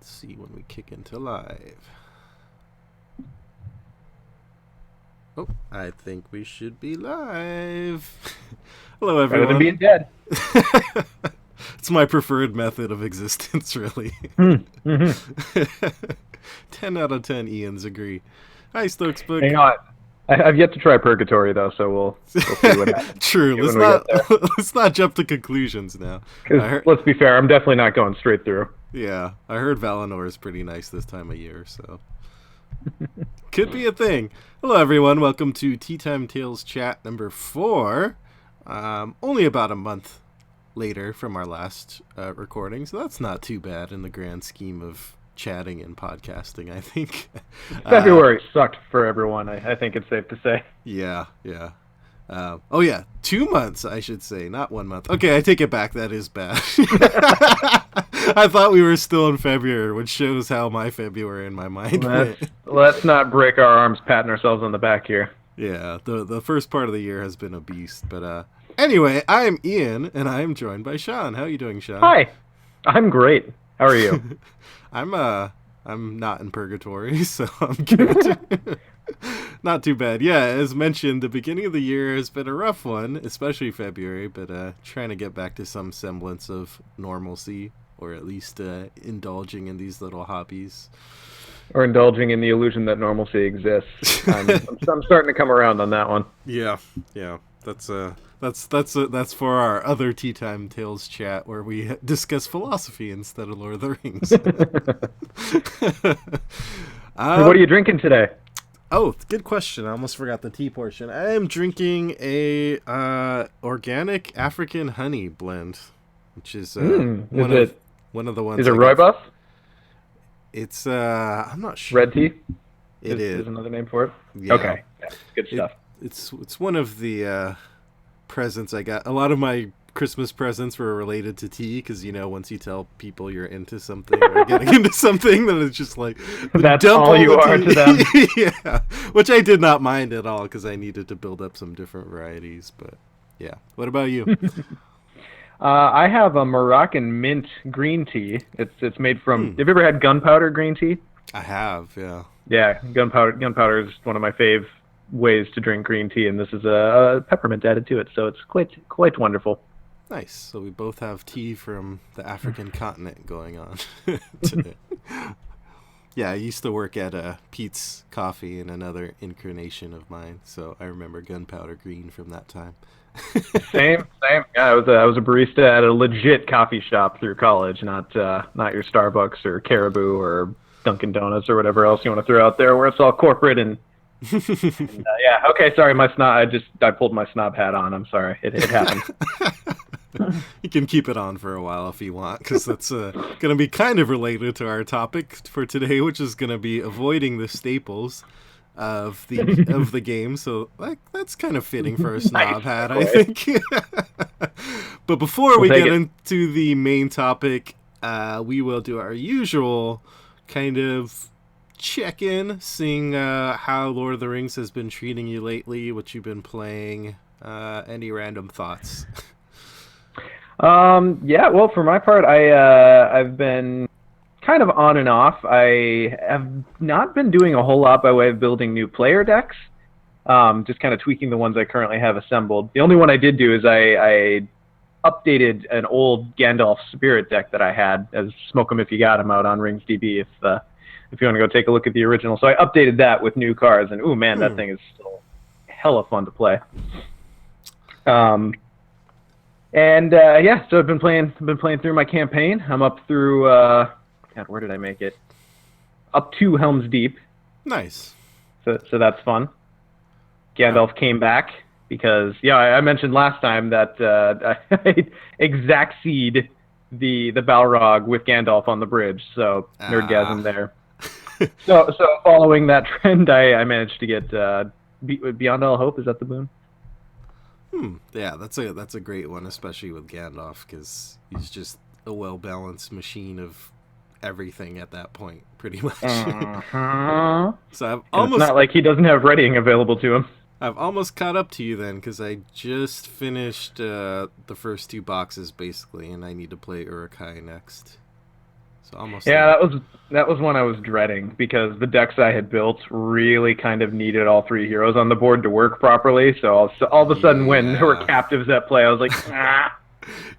See when we kick into live. Oh, I think we should be live. Hello, everyone. Better than being dead. It's my preferred method of existence, really. 10 out of 10 Ians agree. Hi, Stokesbook. Hang on. I've yet to try Purgatory, though, so we'll see what happens. True. Let's not jump to conclusions now. Let's be fair, I'm definitely not going straight through. Yeah, I heard Valinor is pretty nice this time of year, so could be a thing. Hello, everyone. Welcome to Teatime Tales Chat number 4. Only about a month later from our last recording, so that's not too bad in the grand scheme of chatting and podcasting, I think. February sucked for everyone, I think it's safe to say. Yeah. 2 months, I should say, not 1 month. Okay, I take it back. That is bad. I thought we were still in February, which shows how my February in my mind went. Let's not break our arms patting ourselves on the back here. Yeah, the first part of the year has been a beast. But anyway, I'm Ian, and I'm joined by Sean. How are you doing, Sean? Hi. I'm great. How are you? I'm not in purgatory, so I'm good. Not too bad. Yeah, as mentioned, the beginning of the year has been a rough one, especially February, but trying to get back to some semblance of normalcy, or at least indulging in these little hobbies. Or indulging in the illusion that normalcy exists. I'm starting to come around on that one. Yeah. That's for our other Tea Time Tales chat where we discuss philosophy instead of Lord of the Rings. What are you drinking today? Oh, good question. I almost forgot the tea portion. I am drinking a organic African honey blend, which is one of the ones. Is it rooibos? It's I'm not sure. Red tea. It is another name for it. Yeah. Okay, yeah, good stuff. It's one of the presents I got. A lot of my Christmas presents were related to tea because, once you tell people you're into something or getting into something, then it's just like that's all you are to them. Yeah, which I did not mind at all because I needed to build up some different varieties. But yeah, what about you? I have a Moroccan mint green tea. It's made from. Have you ever had gunpowder green tea? I have, yeah. Yeah, gunpowder is one of my fave ways to drink green tea, and this is a peppermint added to it, so it's quite wonderful. Nice. So we both have tea from the African continent going on today. Yeah, I used to work at Pete's Coffee in another incarnation of mine, so I remember gunpowder green from that time. Same. Yeah, I was a barista at a legit coffee shop through college, not your Starbucks or Caribou or Dunkin' Donuts or whatever else you want to throw out there, where it's all corporate and yeah. Okay, sorry, I pulled my snob hat on. I'm sorry, it happened. You can keep it on for a while if you want, because that's going to be kind of related to our topic for today, which is going to be avoiding the staples of the game. So that's kind of fitting for a snob hat, I think. But before we get into the main topic, we will do our usual kind of check-in, seeing how Lord of the Rings has been treating you lately, what you've been playing, any random thoughts. Yeah, well, for my part, I've been kind of on and off. I have not been doing a whole lot by way of building new player decks, just kind of tweaking the ones I currently have assembled. The only one I did do is I updated an old Gandalf Spirit deck that I had, as Smoke 'em if you got 'em, out on RingsDB, if you want to go take a look at the original. So I updated that with new cards, and ooh man, that thing is still hella fun to play. Yeah, so I've been playing through my campaign. I'm up through God, where did I make it? Up to Helm's Deep. Nice. So that's fun. Gandalf came back because I mentioned last time that I exact seed the Balrog with Gandalf on the bridge. So nerdgasm there. So following that trend, I managed to get Beyond All Hope. Is that the boon? Yeah, that's a great one, especially with Gandalf, because he's just a well-balanced machine of everything at that point, pretty much. So it's not like he doesn't have readying available to him. I've almost caught up to you then, because I just finished the first 2 boxes, basically, and I need to play Uruk-hai next. So almost Yeah, there. that was one I was dreading because the decks I had built really kind of needed all three heroes on the board to work properly. So all of a sudden, when there were Yeah. captives at play, I was like, ah.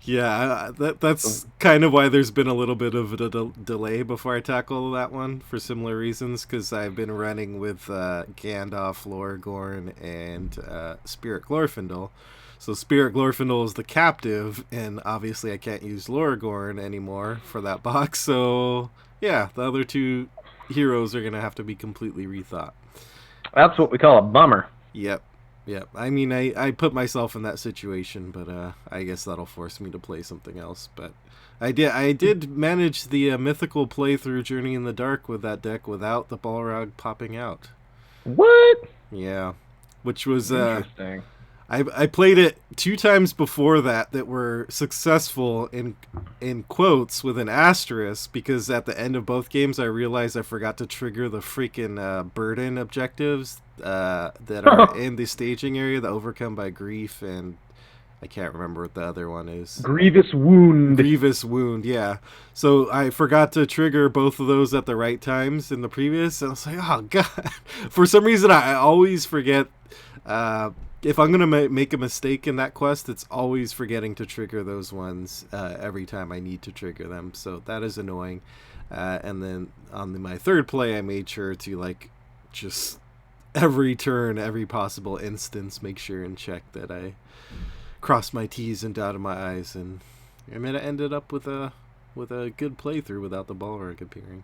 Yeah, that's kind of why there's been a little bit of a delay before I tackle that one for similar reasons, because I've been running with Gandalf, Lorgorn, and Spirit Glorfindel. So Spirit Glorfindel is the captive, and obviously I can't use Lorgorn anymore for that box. So yeah, the other two heroes are gonna have to be completely rethought. That's what we call a bummer. Yep. Yep. I mean, I put myself in that situation, but I guess that'll force me to play something else. But I did manage the mythical playthrough Journey in the Dark with that deck without the Balrog popping out. What? Yeah, which was Interesting. I played it two times before that were successful in quotes with an asterisk, because at the end of both games I realized I forgot to trigger the freaking burden objectives that are in the staging area, the overcome by grief, and I can't remember what the other one is. Grievous wound. Grievous wound, yeah. So I forgot to trigger both of those at the right times in the previous, and I was like, oh god. For some reason, I always forget. If I'm gonna make a mistake in that quest, it's always forgetting to trigger those ones every time I need to trigger them. So that is annoying. And then on my third play, I made sure to just every turn, every possible instance, make sure and check that I crossed my T's and dotted my I's, and I mean, I ended up with a good playthrough without the Balrog appearing.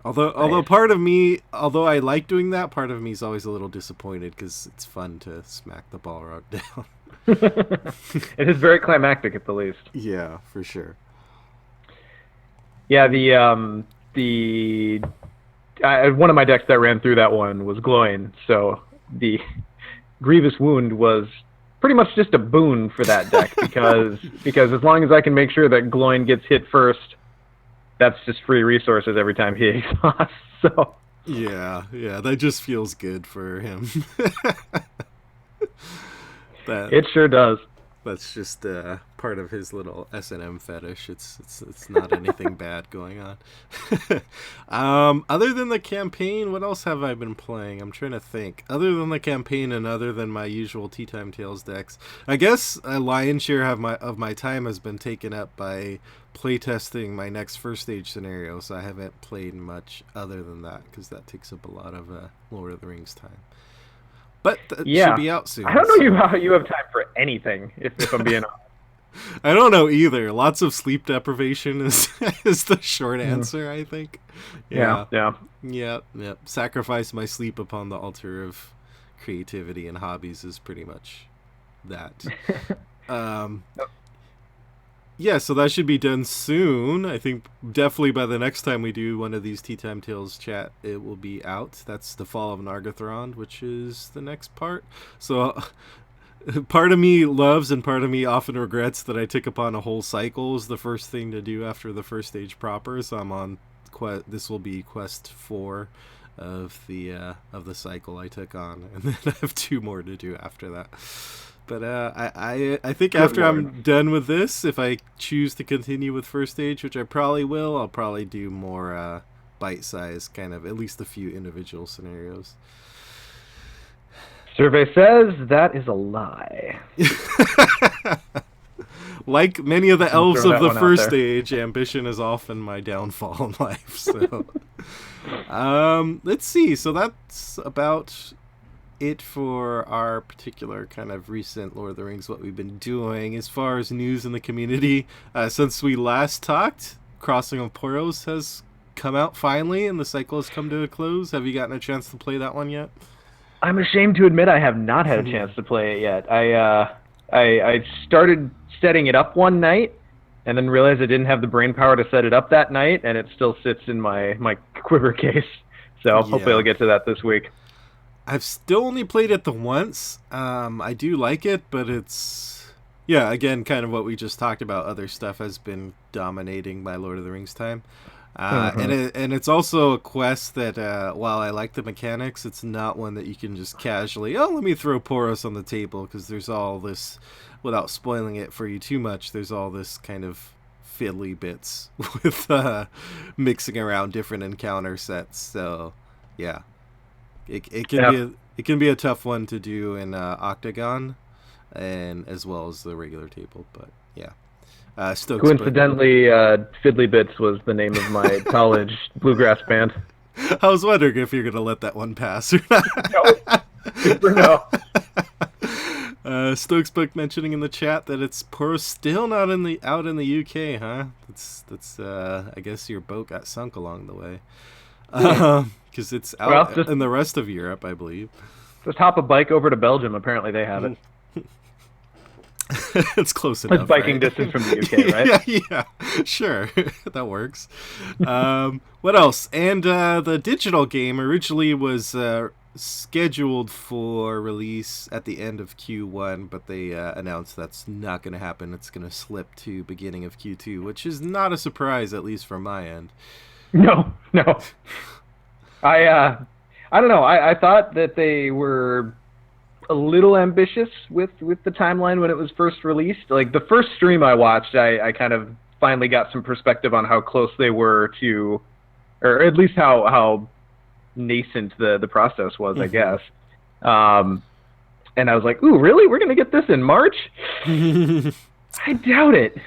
Although part of me, although I like doing that, part of me is always a little disappointed because it's fun to smack the Balrog down. It is very climactic at the least. Yeah, for sure. Yeah, one of my decks that ran through that one was Gloin, so the Grievous Wound was pretty much just a boon for that deck because as long as I can make sure that Gloin gets hit first, that's just free resources every time he exhausts. So yeah, that just feels good for him. It sure does. That's just part of his little S&M fetish. It's not anything bad going on. Other than the campaign, what else have I been playing? I'm trying to think. Other than the campaign and other than my usual Teatime Tales decks, I guess a lion's share of my time has been taken up by playtesting my next first stage scenario. So I haven't played much other than that because that takes up a lot of Lord of the Rings time. But that should be out soon. I don't know how you have time for anything, if I'm being honest. I don't know either. Lots of sleep deprivation is the short answer, I think. Yeah. Yep. Sacrifice my sleep upon the altar of creativity and hobbies is pretty much that. Yeah, so that should be done soon. I think definitely by the next time we do one of these Teatime Tales chat, it will be out. That's the Fall of Nargothrond, which is the next part. So part of me loves and part of me often regrets that I took upon a whole cycle as the first thing to do after the first stage proper. So I'm on this will be quest 4 of the cycle I took on, and then I have 2 more to do after that. But I think after I'm done with this, if I choose to continue with first stage, which I probably will, I'll probably do more bite-sized, kind of at least a few individual scenarios. Survey says that is a lie. Like many of the elves of the first stage, ambition is often my downfall in life. So, let's see. So that's about it for our particular kind of recent Lord of the Rings, what we've been doing. As far as news in the community, since we last talked, Crossing of Poros has come out finally, and the cycle has come to a close. Have you gotten a chance to play that one yet? I'm ashamed to admit I have not had a chance to play it yet. I started setting it up one night, and then realized I didn't have the brain power to set it up that night, and it still sits in my quiver case. So hopefully I'll get to that this week. I've still only played it the once. I do like it, but it's... Yeah, again, kind of what we just talked about. Other stuff has been dominating my Lord of the Rings time. And it's also a quest that, while I like the mechanics, it's not one that you can just casually, let me throw Poros on the table, because there's all this, without spoiling it for you too much, there's all this kind of fiddly bits with mixing around different encounter sets. So yeah, it can be a tough one to do in Octagon, and as well as the regular table. But yeah, Stokes. But Coincidentally, Fiddly Bits was the name of my college bluegrass band. I was wondering if you're gonna let that one pass or not. No, super no. Stokes Book mentioning in the chat that it's still not out in the UK, huh? That's I guess your boat got sunk along the way, because it's out in the rest of Europe, I believe. Just hop a bike over to Belgium. Apparently, they have it. It's close enough. It's biking distance from the UK, right? Yeah, sure, that works. What else? And the digital game originally was scheduled for release at the end of Q1, but they announced that's not going to happen. It's going to slip to beginning of Q2, which is not a surprise, at least from my end. No. I don't know. I thought that they were a little ambitious with the timeline when it was first released. Like the first stream I watched, I kind of finally got some perspective on how close they were to, or at least how nascent the process was, I guess. And I was like, ooh, really? We're going to get this in March? I doubt it.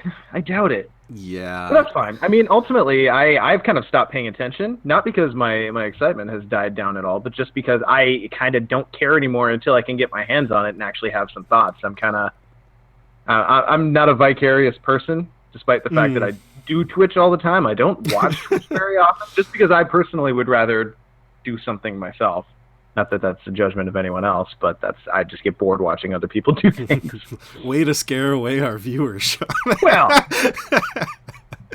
Yeah. But that's fine. I mean, ultimately, I've kind of stopped paying attention, not because my excitement has died down at all, but just because I kind of don't care anymore until I can get my hands on it and actually have some thoughts. I'm not a vicarious person, despite the fact that I do Twitch all the time. I don't watch Twitch very often, just because I personally would rather do something myself. Not that that's a judgment of anyone else, but I just get bored watching other people do things. Way to scare away our viewers, Sean. Well,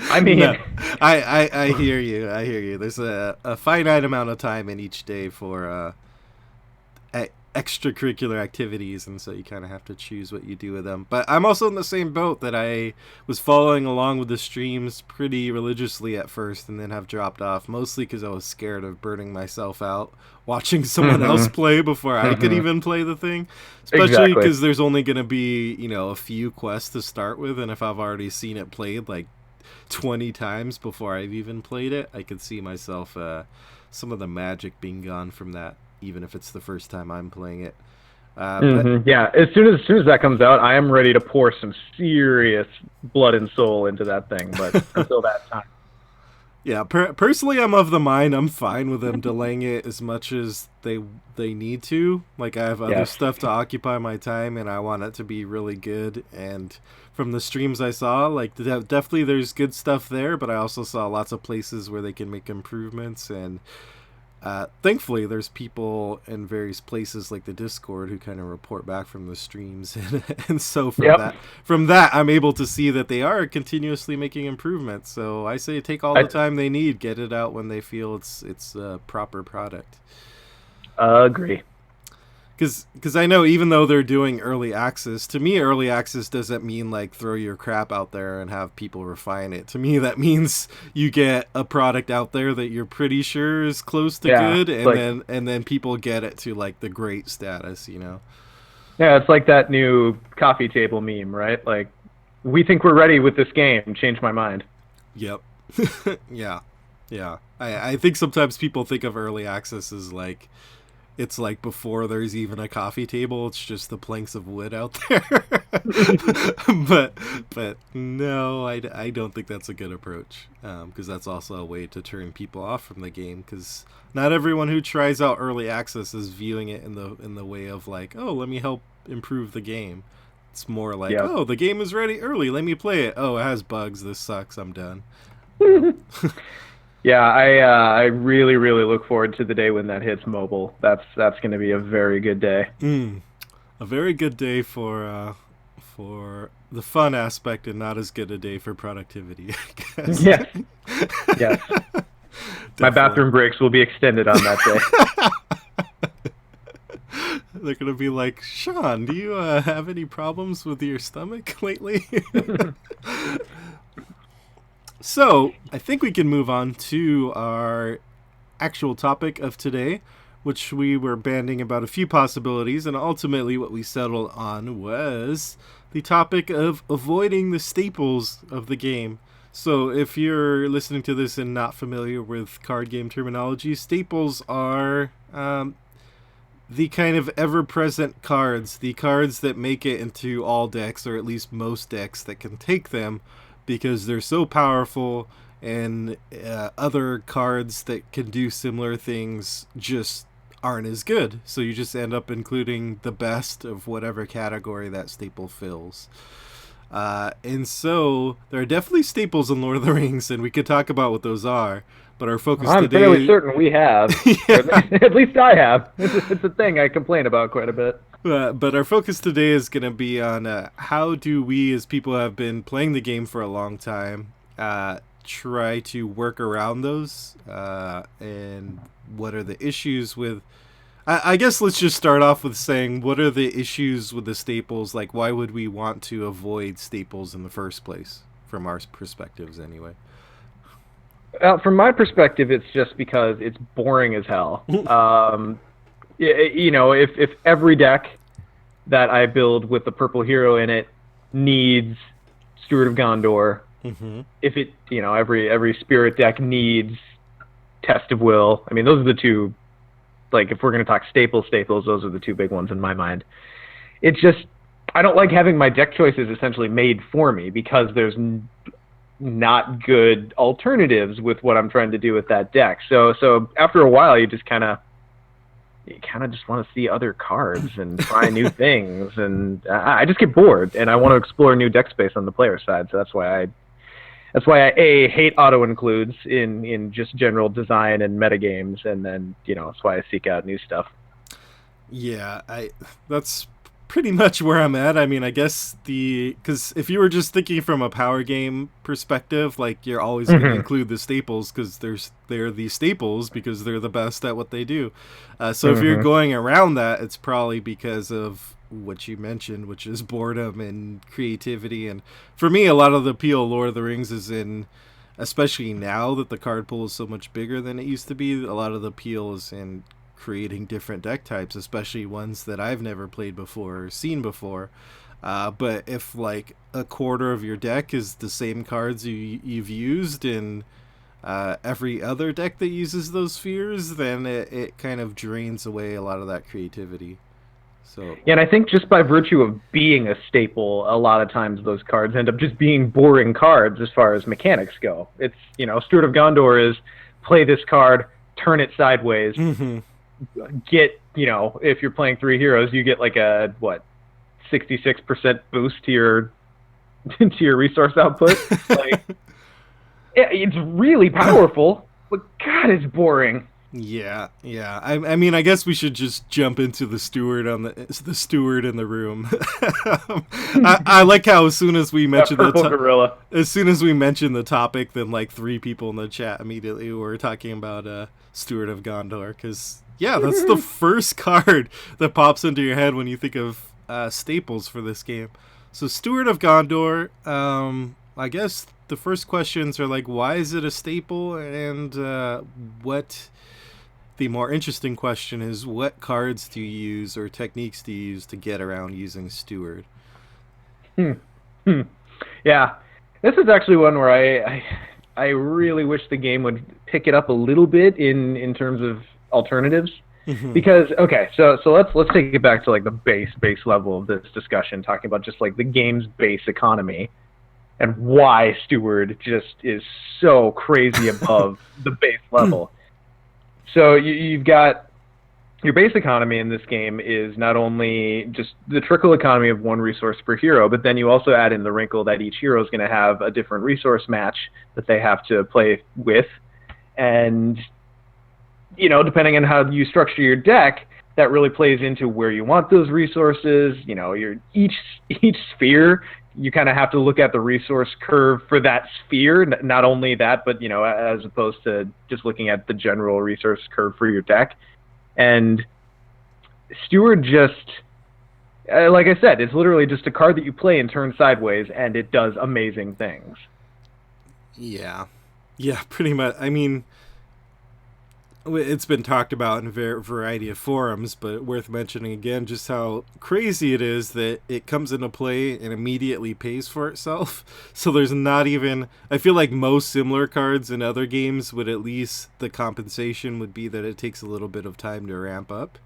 I mean, no, I hear you. There's a finite amount of time in each day for extracurricular activities, and so you kind of have to choose what you do with them. But I'm also in the same boat that I was following along with the streams pretty religiously at first and then have dropped off, mostly because I was scared of burning myself out watching someone else play before I could even play the thing, especially because there's only going to be a few quests to start with, and if I've already seen it played like 20 times before I've even played it, I could see myself some of the magic being gone from that, even if it's the first time I'm playing it. But, yeah, as soon as that comes out, I am ready to pour some serious blood and soul into that thing, but until that time. Yeah, personally, I'm of the mind I'm fine with them delaying it as much as they need to. Like, I have other stuff to occupy my time, and I want it to be really good. And from the streams I saw, like, definitely there's good stuff there, but I also saw lots of places where they can make improvements, and thankfully there's people in various places like the Discord who kind of report back from the streams, and so from that I'm able to see that they are continuously making improvements. So I say take all the time they need, get it out when they feel it's a proper product. Agree. Because I know even though they're doing early access, to me early access doesn't mean like throw your crap out there and have people refine it. To me that means you get a product out there that you're pretty sure is close to good, and then people get it to like the great status, Yeah, it's like that new coffee table meme, right? Like, we think we're ready with this game, change my mind. Yep. Yeah. I think sometimes people think of early access as like it's like before there's even a coffee table, it's just the planks of wood out there. but no, I don't think that's a good approach, because that's also a way to turn people off from the game, because not everyone who tries out early access is viewing it in the way of like, oh, let me help improve the game. It's more like, oh, the game is ready early, let me play it. Oh, it has bugs, this sucks, I'm done. Yeah, I really, really look forward to the day when that hits mobile. That's going to be a very good day. A very good day for the fun aspect, and not as good a day for productivity, I guess. Yes. My bathroom breaks will be extended on that day. They're going to be like, Sean, do you have any problems with your stomach lately? So, I think we can move on to our actual topic of today, which we were banding about a few possibilities, and ultimately what we settled on was the topic of avoiding the staples of the game. So if you're listening to this and not familiar with card game terminology, staples are the kind of ever-present cards, the cards that make it into all decks, or at least most decks that can take them, because they're so powerful, and other cards that can do similar things just aren't as good. So you just end up including the best of whatever category that staple fills. And so there are definitely staples in Lord of the Rings, and we could talk about what those are. But our focus I'm today, fairly certain we have. yeah. At least I have. It's a thing I complain about quite a bit. But our focus today is going to be on how do we, as people who have been playing the game for a long time, try to work around those, and what are the issues with. I guess let's just start off with saying what are the issues with the staples? Like, why would we want to avoid staples in the first place, from our perspectives, anyway? From my perspective, it's just because it's boring as hell. If every deck that I build with the purple hero in it needs Steward of Gondor, if it, every spirit deck needs Test of Will. I mean, those are the two. Like, if we're going to talk staples, those are the two big ones in my mind. It's just, I don't like having my deck choices essentially made for me because there's not good alternatives with what I'm trying to do with that deck. So after a while, you kind of just want to see other cards and try new things, and I just get bored, and I want to explore new deck space on the player side. So that's why I hate auto includes in just general design and metagames, and then that's why I seek out new stuff. Yeah, that's pretty much where I'm at. I mean, I guess because if you were just thinking from a power game perspective, like, you're always going to include the staples because they're the staples because they're the best at what they do. So if you're going around that, it's probably because of what you mentioned, which is boredom and creativity. And for me, a lot of the appeal of Lord of the Rings is in, especially now that the card pool is so much bigger than it used to be, a lot of the appeal is in creating different deck types, especially ones that I've never played before or seen before. But if like a quarter of your deck is the same cards you've used in every other deck that uses those spheres, then it kind of drains away a lot of that creativity. So yeah, and I think just by virtue of being a staple, a lot of times those cards end up just being boring cards as far as mechanics go. It's, Steward of Gondor is play this card, turn it sideways, get, if you're playing 3 heroes, you get like a 66% boost to your resource output. Like, it's really powerful, but God, it's boring. Yeah. I mean, I guess we should just jump into the steward the steward in the room. I like how as soon as we mentioned gorilla, as soon as we mentioned the topic, then like 3 people in the chat immediately were talking about Steward of Gondor, because that's the first card that pops into your head when you think of staples for this game. So Steward of Gondor, I guess the first questions are like, why is it a staple, and what. The more interesting question is, what cards do you use or techniques do you use to get around using Steward? Yeah, this is actually one where I really wish the game would pick it up a little bit in terms of alternatives. Because so let's take it back to like the base level of this discussion, talking about just like the game's base economy and why Steward just is so crazy above the base level. So you've got your base economy in this game is not only just the trickle economy of 1 resource per hero, but then you also add in the wrinkle that each hero is going to have a different resource match that they have to play with. And, depending on how you structure your deck, that really plays into where you want those resources. Each sphere, you kind of have to look at the resource curve for that sphere. Not only that, but, as opposed to just looking at the general resource curve for your deck. And Steward just, like I said, it's literally just a card that you play and turn sideways, and it does amazing things. Yeah, pretty much. I mean, it's been talked about in a variety of forums, but worth mentioning again just how crazy it is that it comes into play and immediately pays for itself. So there's not even. I feel like most similar cards in other games would at least the compensation would be that it takes a little bit of time to ramp up.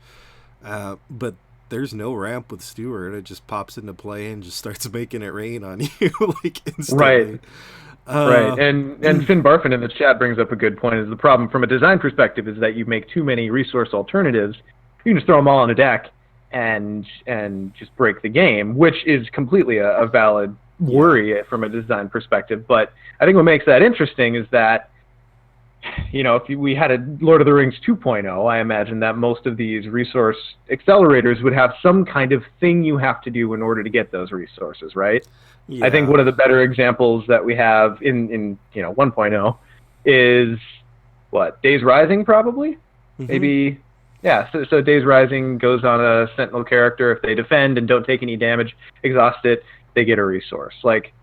But there's no ramp with Stewart. It just pops into play and just starts making it rain on you like Right. instantly. Right, Uh, and Finn Barfin in the chat brings up a good point. Is the problem from a design perspective is that you make too many resource alternatives. You can just throw them all on a deck and just break the game, which is completely a valid yeah. worry from a design perspective. But I think what makes that interesting is that if we had a Lord of the Rings 2.0, I imagine that most of these resource accelerators would have some kind of thing you have to do in order to get those resources, right? I think Yeah. one of the better examples that we have in 1.0 is what, Days Rising, probably, Hmm. maybe. Yeah, so Days Rising goes on a Sentinel character. If they defend and don't take any damage, exhaust it, they get a resource. Like,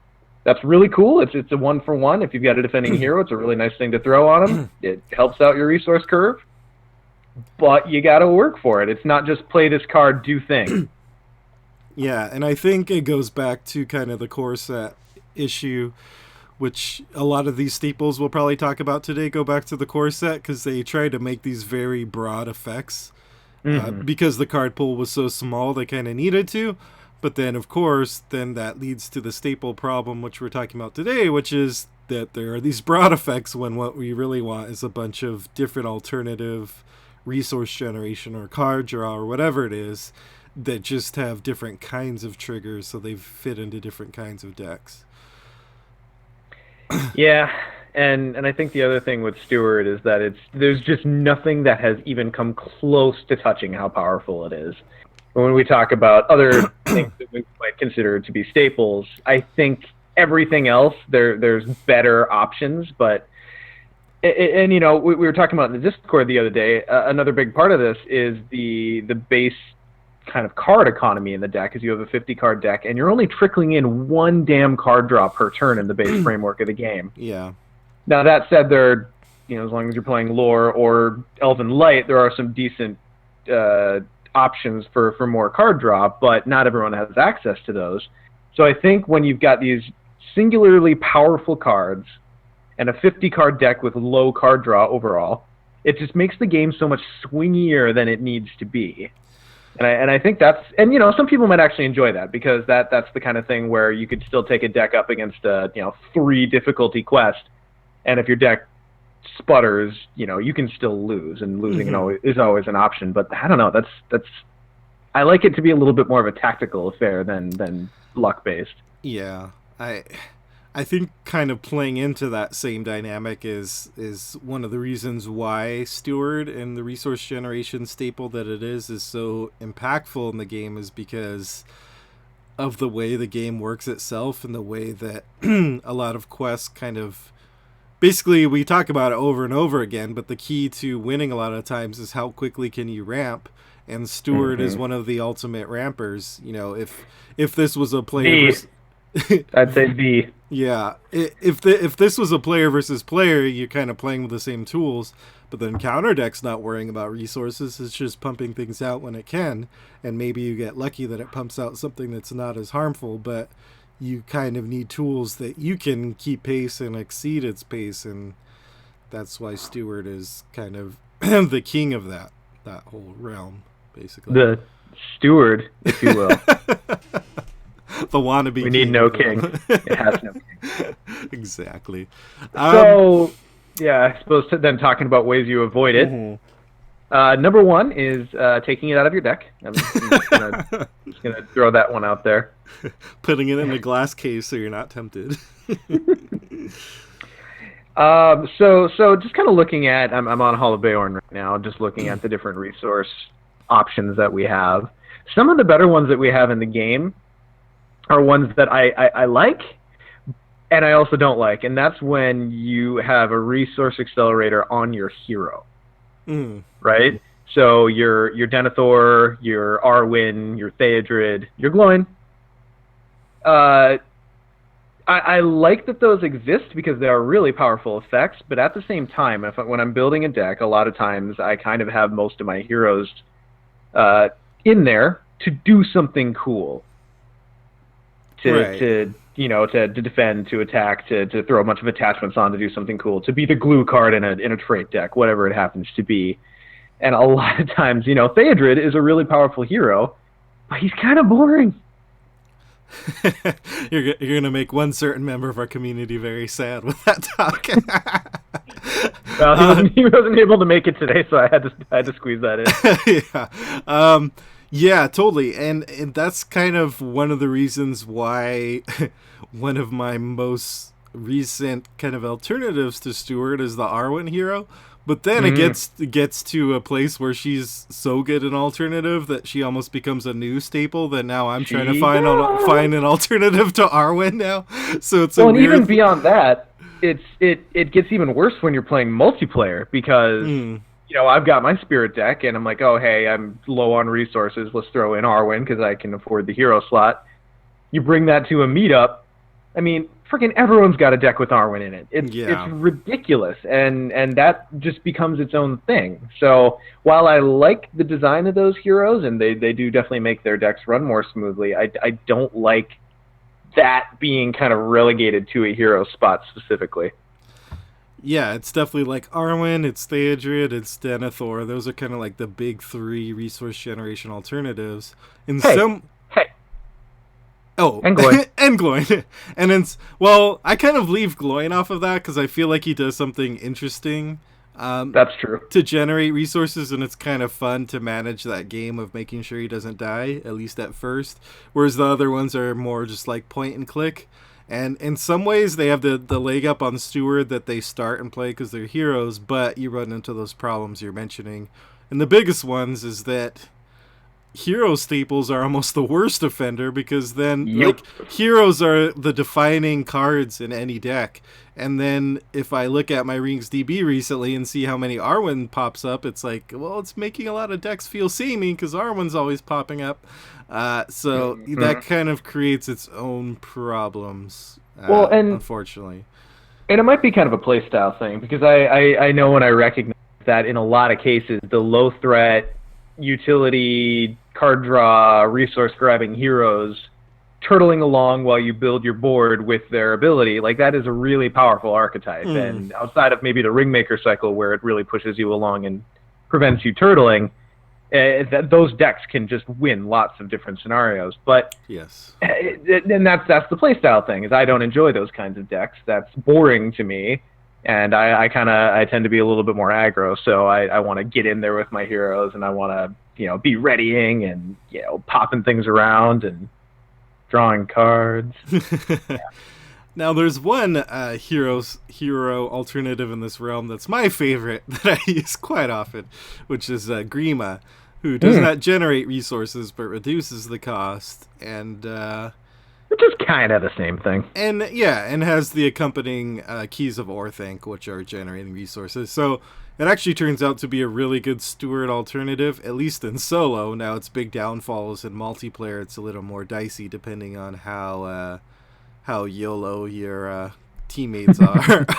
that's really cool. It's a 1-for-1. If you've got a defending hero, it's a really nice thing to throw on them. It helps out your resource curve, but you got to work for it. It's not just play this card, do thing. Yeah, and I think it goes back to kind of the core set issue, which a lot of these staples we'll probably talk about today go back to the core set because they try to make these very broad effects. Mm-hmm. Because the card pool was so small, they kind of needed to. But then, of course, then that leads to the staple problem, which we're talking about today, which is that there are these broad effects when what we really want is a bunch of different alternative resource generation or card draw or whatever it is that just have different kinds of triggers so they fit into different kinds of decks. Yeah, and I think the other thing with Stewart is that there's just nothing that has even come close to touching how powerful it is. When we talk about other things that we might consider to be staples, I think everything else there's better options, but and we were talking about in the Discord the other day. Another big part of this is the base kind of card economy in the deck, is you have a 50 card deck and you're only trickling in one damn card draw per turn in the base framework of the game. Yeah. Now that said, as long as you're playing Lore or Elven Light, there are some decent options for more card draw, but not everyone has access to those. So I think when you've got these singularly powerful cards and a 50 card deck with low card draw overall, it just makes the game so much swingier than it needs to be. And I think that's, and some people might actually enjoy that, because that's the kind of thing where you could still take a deck up against a 3 difficulty quest, and if your deck sputters, you can still lose, and losing is always an option. But I don't know, that's I like it to be a little bit more of a tactical affair than luck based. Yeah. I think kind of playing into that same dynamic is one of the reasons why Steward and the resource generation staple that it is so impactful in the game, is because of the way the game works itself and the way that a lot of quests kind of, basically, we talk about it over and over again, but the key to winning a lot of times is how quickly can you ramp, and Steward is one of the ultimate rampers. If this was a player versus, I'd say B. yeah, if this was a player versus player, you're kind of playing with the same tools, but then counter deck's not worrying about resources; it's just pumping things out when it can, and maybe you get lucky that it pumps out something that's not as harmful, but you kind of need tools that you can keep pace and exceed its pace, and that's why Steward is kind of the king of that whole realm, basically. The steward, if you will. The wannabe. We need king no of the king. realm. It has no king. Exactly. So, yeah, I suppose then talking about ways you avoid it. Number one is taking it out of your deck. I'm just gonna throw that one out there. Putting it in a glass case so you're not tempted. So just kind of looking at, I'm on Hall of Bayorn right now, just looking at the different resource options that we have. Some of the better ones that we have in the game are ones that I like, and I also don't like, and that's when you have a resource accelerator on your hero, right? So your Denethor, your Arwen, your Theodred, your Gloin. I I like that those exist because they are really powerful effects, but at the same time, when I'm building a deck, a lot of times I kind of have most of my heroes uh, in there to do something cool, Right. to defend, to attack, to throw a bunch of attachments on to do something cool, to be the glue card in a trait deck, whatever it happens to be. And a lot of times, Theodred is a really powerful hero, but he's kind of boring. You're gonna make one certain member of our community very sad with that talk. Well, he wasn't able to make it today, so I had to squeeze that in. Yeah, totally, and that's kind of one of the reasons why one of my most recent kind of alternatives to Stewart is the Arwen hero. But then it gets to a place where she's so good an alternative that she almost becomes a new staple. That now I'm trying to find an alternative to Arwen now. So it's and even beyond that, it gets even worse when you're playing multiplayer because I've got my spirit deck and I'm like, oh hey, I'm low on resources. Let's throw in Arwen because I can afford the hero slot. You bring that to a meetup. I mean, freaking everyone's got a deck with Arwen in it. It's ridiculous, and that just becomes its own thing. So while I like the design of those heroes, and they do definitely make their decks run more smoothly, I don't like that being kind of relegated to a hero spot specifically. Yeah, it's definitely like Arwen, it's Theodred, it's Denethor. Those are kind of like the big three resource generation alternatives. Hey. Oh, and Gloin. and Gloin. And it's, well, I kind of leave Gloin off of that because I feel like he does something interesting. That's true. To generate resources, and it's kind of fun to manage that game of making sure he doesn't die, at least at first. Whereas the other ones are more just like point and click. And in some ways, they have the leg up on Steward that they start and play because they're heroes, but you run into those problems you're mentioning. And the biggest ones is that hero staples are almost the worst offender because then like heroes are the defining cards in any deck, and then if I look at my Rings DB recently and see how many Arwen pops up, it's like, well, it's making a lot of decks feel samey because Arwen's always popping up, so that kind of creates its own problems, unfortunately. And it might be kind of a playstyle thing because I know when I recognize that in a lot of cases the low threat utility card draw resource grabbing heroes turtling along while you build your board with their ability, like that is a really powerful archetype. And outside of maybe the Ringmaker cycle where it really pushes you along and prevents you turtling, those decks can just win lots of different scenarios. But yes, and that's the playstyle thing, is I don't enjoy those kinds of decks. That's boring to me. And I tend to be a little bit more aggro, so I want to get in there with my heroes, and I want to, be readying and, popping things around and drawing cards. Yeah. Now, there's one hero alternative in this realm that's my favorite that I use quite often, which is Grima, who does not generate resources but reduces the cost, and which is kind of the same thing. And has the accompanying Keys of Orthanc, which are generating resources. So it actually turns out to be a really good Steward alternative, at least in solo. Now, its big downfalls in multiplayer, it's a little more dicey depending on how YOLO your teammates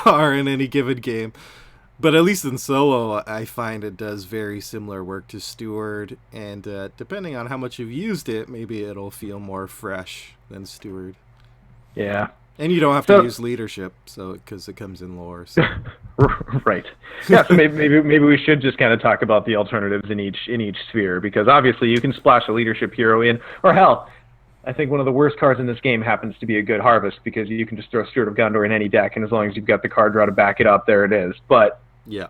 are in any given game. But at least in solo, I find it does very similar work to Steward, and depending on how much you've used it, maybe it'll feel more fresh than Steward. Yeah. And you don't have to use leadership, so because it comes in lore. So. Right. Yeah. So maybe we should just kind of talk about the alternatives in each sphere, because obviously you can splash a leadership hero in, or hell, I think one of the worst cards in this game happens to be a good Harvest, because you can just throw Steward of Gondor in any deck, and as long as you've got the card draw to back it up, there it is. But yeah.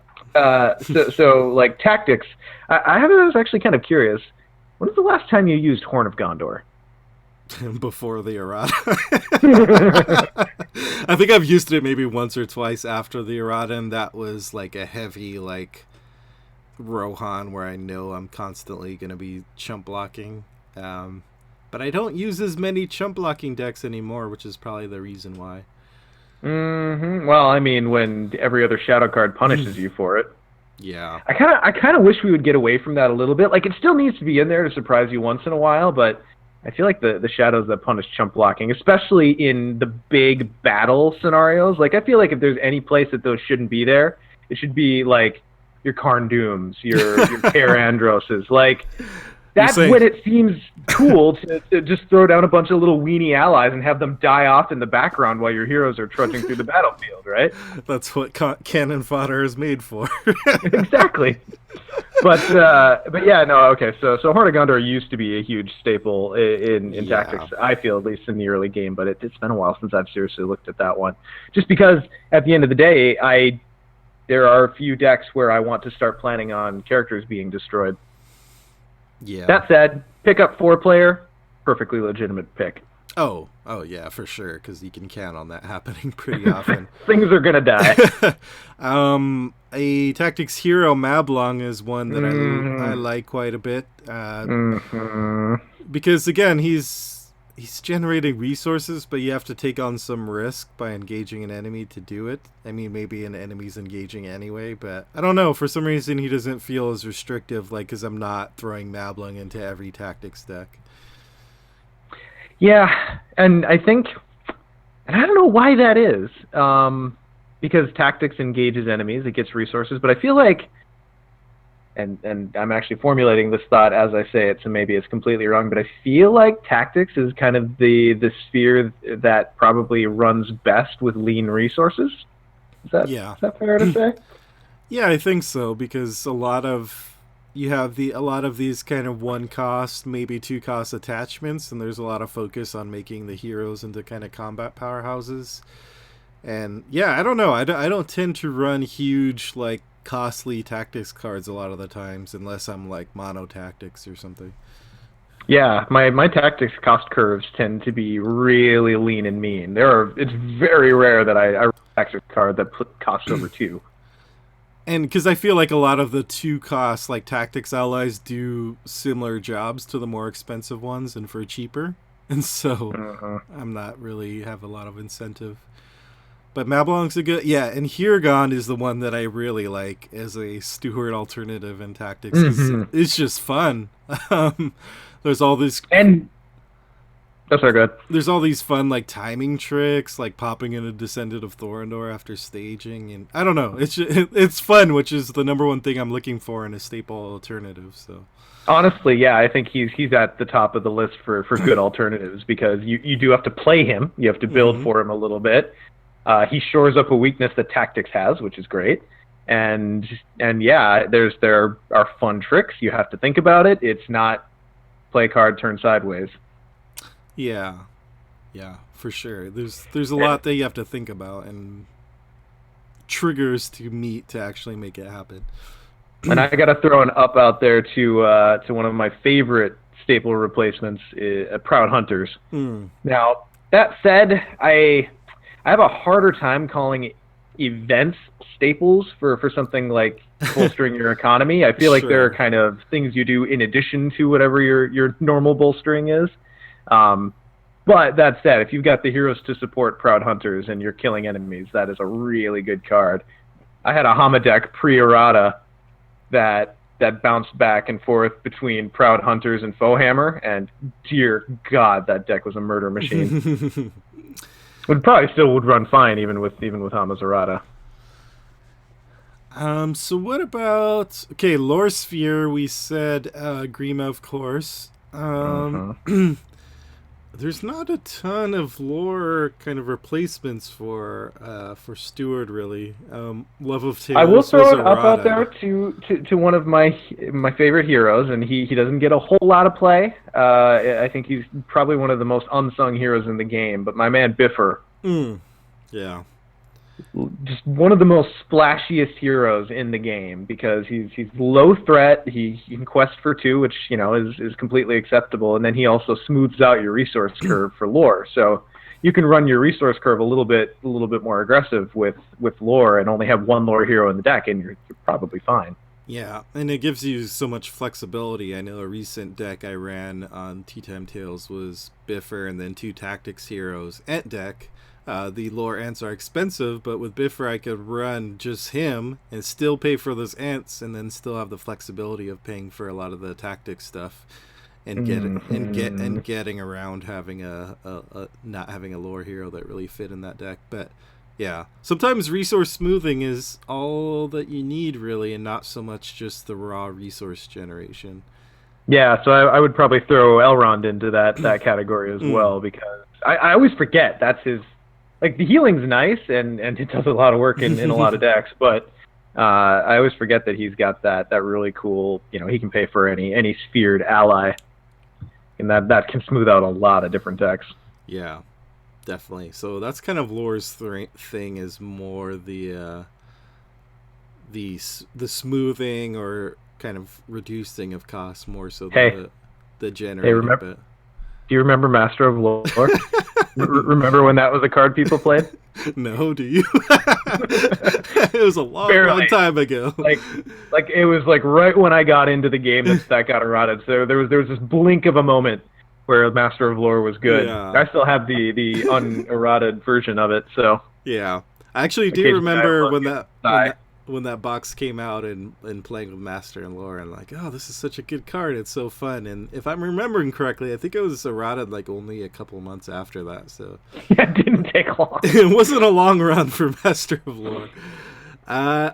So like tactics, I was actually kind of curious. When was the last time you used Horn of Gondor? Before the errata. I think I've used it maybe once or twice after the errata, and that was like a heavy like Rohan where I know I'm constantly going to be chump blocking. But I don't use as many chump blocking decks anymore, which is probably the reason why. Well, I mean, when every other shadow card punishes you for it. Yeah. I kind of wish we would get away from that a little bit. Like, it still needs to be in there to surprise you once in a while, but I feel like the shadows that punish chump blocking, especially in the big battle scenarios. Like I feel like if there's any place that those shouldn't be there, it should be like your Karn Dooms, your Ter Androses. Like that's saying when it seems cool to just throw down a bunch of little weenie allies and have them die off in the background while your heroes are trudging through the battlefield, right? that's what cannon fodder is made for. Exactly. But yeah, no, okay. So Horn of Gondor used to be a huge staple in Yeah. tactics. I feel at least in the early game, but it's been a while since I've seriously looked at that one. Just because at the end of the day, there are a few decks where I want to start planning on characters being destroyed. Yeah. That said, pick up 4-player, perfectly legitimate pick. Oh yeah, for sure, because you can count on that happening pretty often. Things are gonna die. A tactics hero Mablung is one that I like quite a bit, because again he's generating resources, but you have to take on some risk by engaging an enemy to do it. I mean, maybe an enemy's engaging anyway, but I don't know. For some reason, he doesn't feel as restrictive, like, because I'm not throwing Mablung into every tactics deck. Yeah, and I think, and I don't know why that is, because tactics engages enemies, it gets resources, but I feel like, and I'm actually formulating this thought as I say it, so maybe it's completely wrong, but I feel like tactics is kind of the sphere that probably runs best with lean resources. Is that fair to say? Yeah, I think so, because a lot of these kind of 1-cost, maybe 2-cost attachments, and there's a lot of focus on making the heroes into kind of combat powerhouses. And yeah, I don't know. I don't tend to run huge, like, costly tactics cards a lot of the times, unless I'm like mono tactics or something. Yeah, my tactics cost curves tend to be really lean and mean. It's very rare that I run a tactics card that costs over 2. And because I feel like a lot of the 2-cost, like, tactics allies do similar jobs to the more expensive ones and for cheaper. And so I'm not really have a lot of incentive. But Mablung's a good... Yeah, and Hiragond is the one that I really like as a Steward alternative in tactics. It's just fun. There's all this... And... That's very good. There's all these fun, like, timing tricks, like popping in a Descendant of Thorondor after staging, and I don't know. It's fun, which is the number one thing I'm looking for in a staple alternative. So honestly, yeah, I think he's at the top of the list for good alternatives, because you do have to play him. You have to build for him a little bit. He shores up a weakness that tactics has, which is great. And yeah, there are fun tricks. You have to think about it. It's not play card, turn sideways. Yeah, for sure. There's a lot that you have to think about and triggers to meet to actually make it happen. And I got to throw an up out there to one of my favorite staple replacements, Proud Hunters. Now, that said, I have a harder time calling events staples for something like bolstering your economy. I feel like there are kind of things you do in addition to whatever your normal bolstering is. But that said, if you've got the heroes to support Proud Hunters and you're killing enemies, that is a really good card. I had a Hama deck pre-errata that bounced back and forth between Proud Hunters and Foehammer, and dear God, that deck was a murder machine. It probably still would run fine even with Hama's errata. So what about Lore Sphere? We said Grima, of course. There's not a ton of lore kind of replacements for Steward, really. Love of Tales. I will throw it up out there to one of my favorite heroes, and he doesn't get a whole lot of play. I think he's probably one of the most unsung heroes in the game, but my man Biffer. Yeah. Just one of the most splashiest heroes in the game, because he's low threat. He can quest for 2, which is completely acceptable, and then he also smooths out your resource curve for lore. So you can run your resource curve a little bit more aggressive with lore, and only have 1 lore hero in the deck, and you're probably fine. Yeah, and it gives you so much flexibility. I know a recent deck I ran on Teatime Tales was Biffer and then 2 tactics heroes Ent deck. The lore ants are expensive, but with Biffer I could run just him and still pay for those ants, and then still have the flexibility of paying for a lot of the tactics stuff. getting around having a not having a lore hero that really fit in that deck. But yeah, sometimes resource smoothing is all that you need really, and not so much just the raw resource generation. Yeah, so I would probably throw Elrond into that category as well, because I always forget that's his. Like, the healing's nice, and it does a lot of work in a lot of decks, but I always forget that he's got that really cool, he can pay for any sphered ally, and that can smooth out a lot of different decks. Yeah, definitely. So that's kind of Lore's thing, is more the smoothing or kind of reducing of costs more so than the generating. Do you remember Master of Lore? Remember when that was a card people played? No, do you? It was a long time ago. Like it was like right when I got into the game that got eroded. So there was this blink of a moment where Master of Lore was good. Yeah. I still have the uneroded version of it. So yeah, I actually do remember when that box came out and playing with Master and Lore, and like, oh, this is such a good card. It's so fun. And if I'm remembering correctly, I think it was eroded like only a couple months after that. So yeah, it didn't take long. It wasn't a long run for Master of Lore.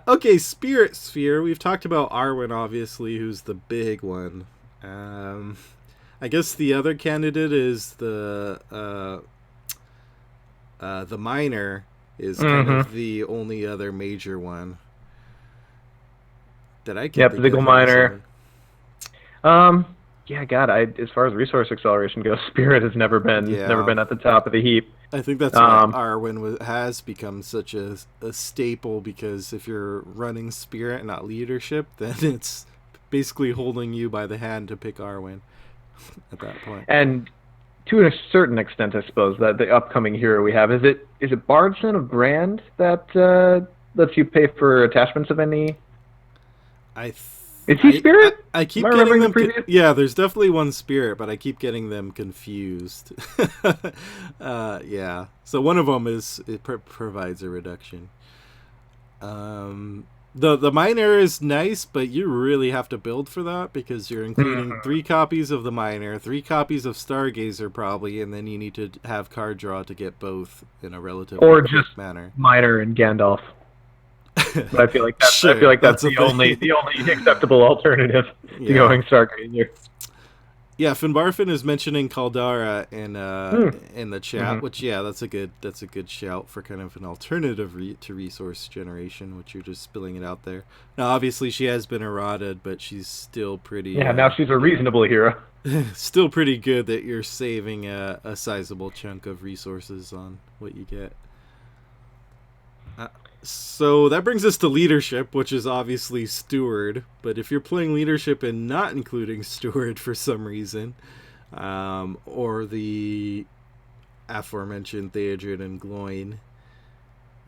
Okay, Spirit Sphere. We've talked about Arwen, obviously, who's the big one. I guess the other candidate is the Miner is kind of the only other major one that I can think of. Ziggle Miner. Yeah, God, as far as resource acceleration goes, Spirit has never been at the top of the heap. I think that's why Arwen has become such a staple, because if you're running Spirit and not leadership, then it's basically holding you by the hand to pick Arwen at that point. And to a certain extent, I suppose, that the upcoming hero we have, is it Bard Son of Brand that lets you pay for attachments of any? Is he Spirit? I keep getting them. Yeah, there's definitely one Spirit, but I keep getting them confused. Yeah, so one of them provides a reduction. The Miner is nice, but you really have to build for that, because you're including 3 copies of the Miner, 3 copies of Stargazer probably, and then you need to have card draw to get both in a relatively quick manner. Miner and Gandalf. But I feel like that's the only acceptable alternative to going Stargazer. Yeah, Finbarfin is mentioning Caldara in the chat, which that's a good shout for kind of an alternative to resource generation, which you're just spilling it out there. Now, obviously, she has been eroded, but she's still pretty. Yeah, now she's a reasonable hero. Still pretty good that you're saving a sizable chunk of resources on what you get. So that brings us to leadership, which is obviously Steward. But if you're playing leadership and not including Steward for some reason, or the aforementioned Theodred and Gloin,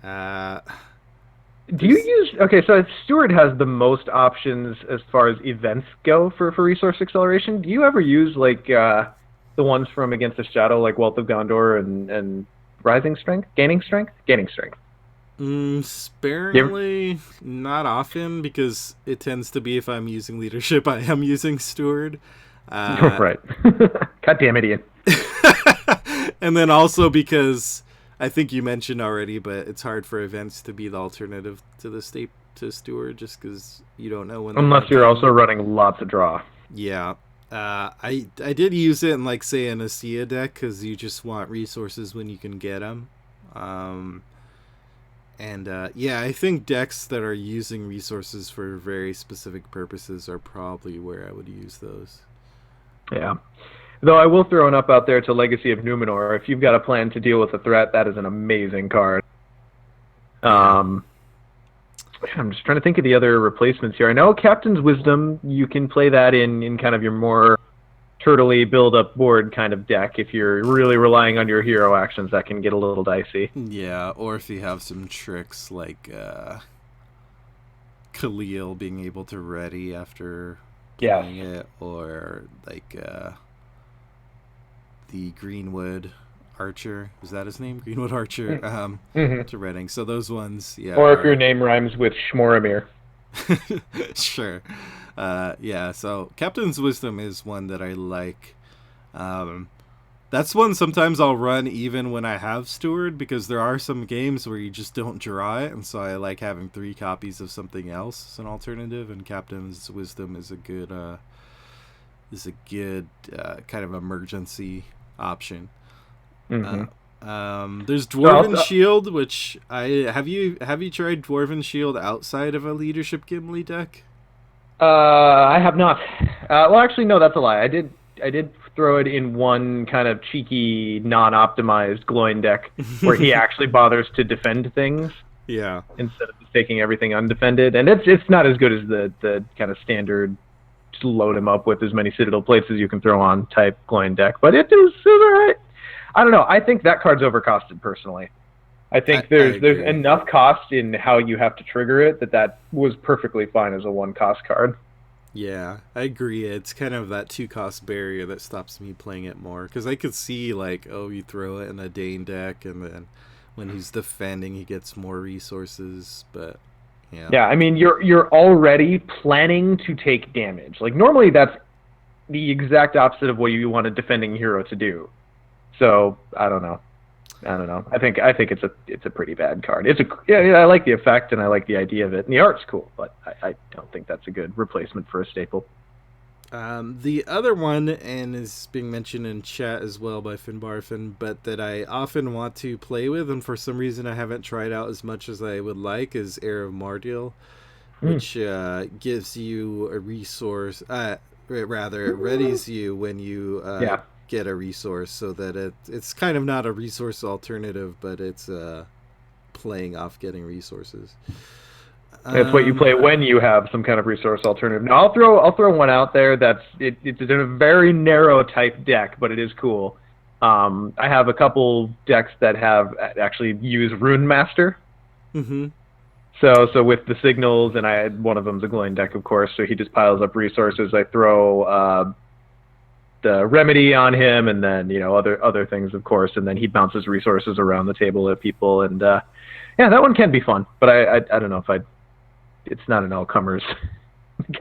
do you use... Okay, so Steward has the most options as far as events go for resource acceleration. Do you ever use like the ones from Against the Shadow, like Wealth of Gondor and Rising Strength? Gaining Strength? Gaining Strength. Sparingly, not often, because it tends to be, if I'm using leadership, I am using Steward. Right. God damn it, Ian. And then also because I think you mentioned already, but it's hard for events to be the alternative to the to Steward, just because you don't know when. Unless you're also running lots of draw. Yeah. I did use it in, like, say, an Asia deck, because you just want resources when you can get them. And I think decks that are using resources for very specific purposes are probably where I would use those. Yeah. Though I will throw an up out there to Legacy of Numenor. If you've got a plan to deal with a threat, that is an amazing card. I'm just trying to think of the other replacements here. I know Captain's Wisdom, you can play that in kind of your more turtley build-up board kind of deck. If you're really relying on your hero actions, that can get a little dicey. Yeah, or if you have some tricks like Khalil being able to ready after playing it, or like the Greenwood Archer. Is that his name? Greenwood Archer to Reading. So those ones, yeah. Or if your name rhymes with Shmoramir. Sure. Yeah, so Captain's Wisdom is one that I like. Um, that's one sometimes I'll run even when I have Steward, because there are some games where you just don't draw it, and so I like having 3 copies of something else as an alternative. And Captain's Wisdom is a good kind of emergency option. Hmm. There's So Dwarven Shield, which I have you tried Dwarven Shield outside of a Leadership Gimli deck? I have not. Well, actually, no, that's a lie. I did throw it in one kind of cheeky, non-optimized glowing deck where he actually bothers to defend things Yeah. instead of just taking everything undefended, and it's not as good as the kind of standard just load him up with as many Citadel plates as you can throw on type glowing deck, but it was alright. I don't know. I think that card's overcosted personally. I think I there's agree. enough cost in how you have to trigger it that was perfectly fine as a one cost card. Yeah, I agree. It's kind of that 2 cost barrier that stops me playing it more, because I could see like, oh, you throw it in a Dane deck, and then when he's defending, he gets more resources. But yeah, Yeah, I mean you're already planning to take damage. Like normally that's the exact opposite of what you want a defending hero to do. So I don't know. I don't know. I think it's a pretty bad card. Yeah, I like the effect and I like the idea of it, and the art's cool, but I don't think that's a good replacement for a staple. the other one, and is being mentioned in chat as well by Finbarfin, but that I often want to play with, and for some reason I haven't tried out as much as I would like, is Heir of Mardial, Mm. which gives you a resource. Rather, it readies you when you Yeah, get a resource, so that it's kind of not a resource alternative, but it's playing off getting resources. it's what you Um, play when you have some kind of resource alternative. Now I'll throw one out there it's in a very narrow type deck, but it is cool. I have a couple decks that have actually use Rune Master. mm-hmm. So with the signals, and I had one of them's a glowing deck, of course. So he just piles up resources. I throw the remedy on him, and then other things, of course, and then he bounces resources around the table at people, and yeah, that one can be fun. But I don't know if I. It's not an all comers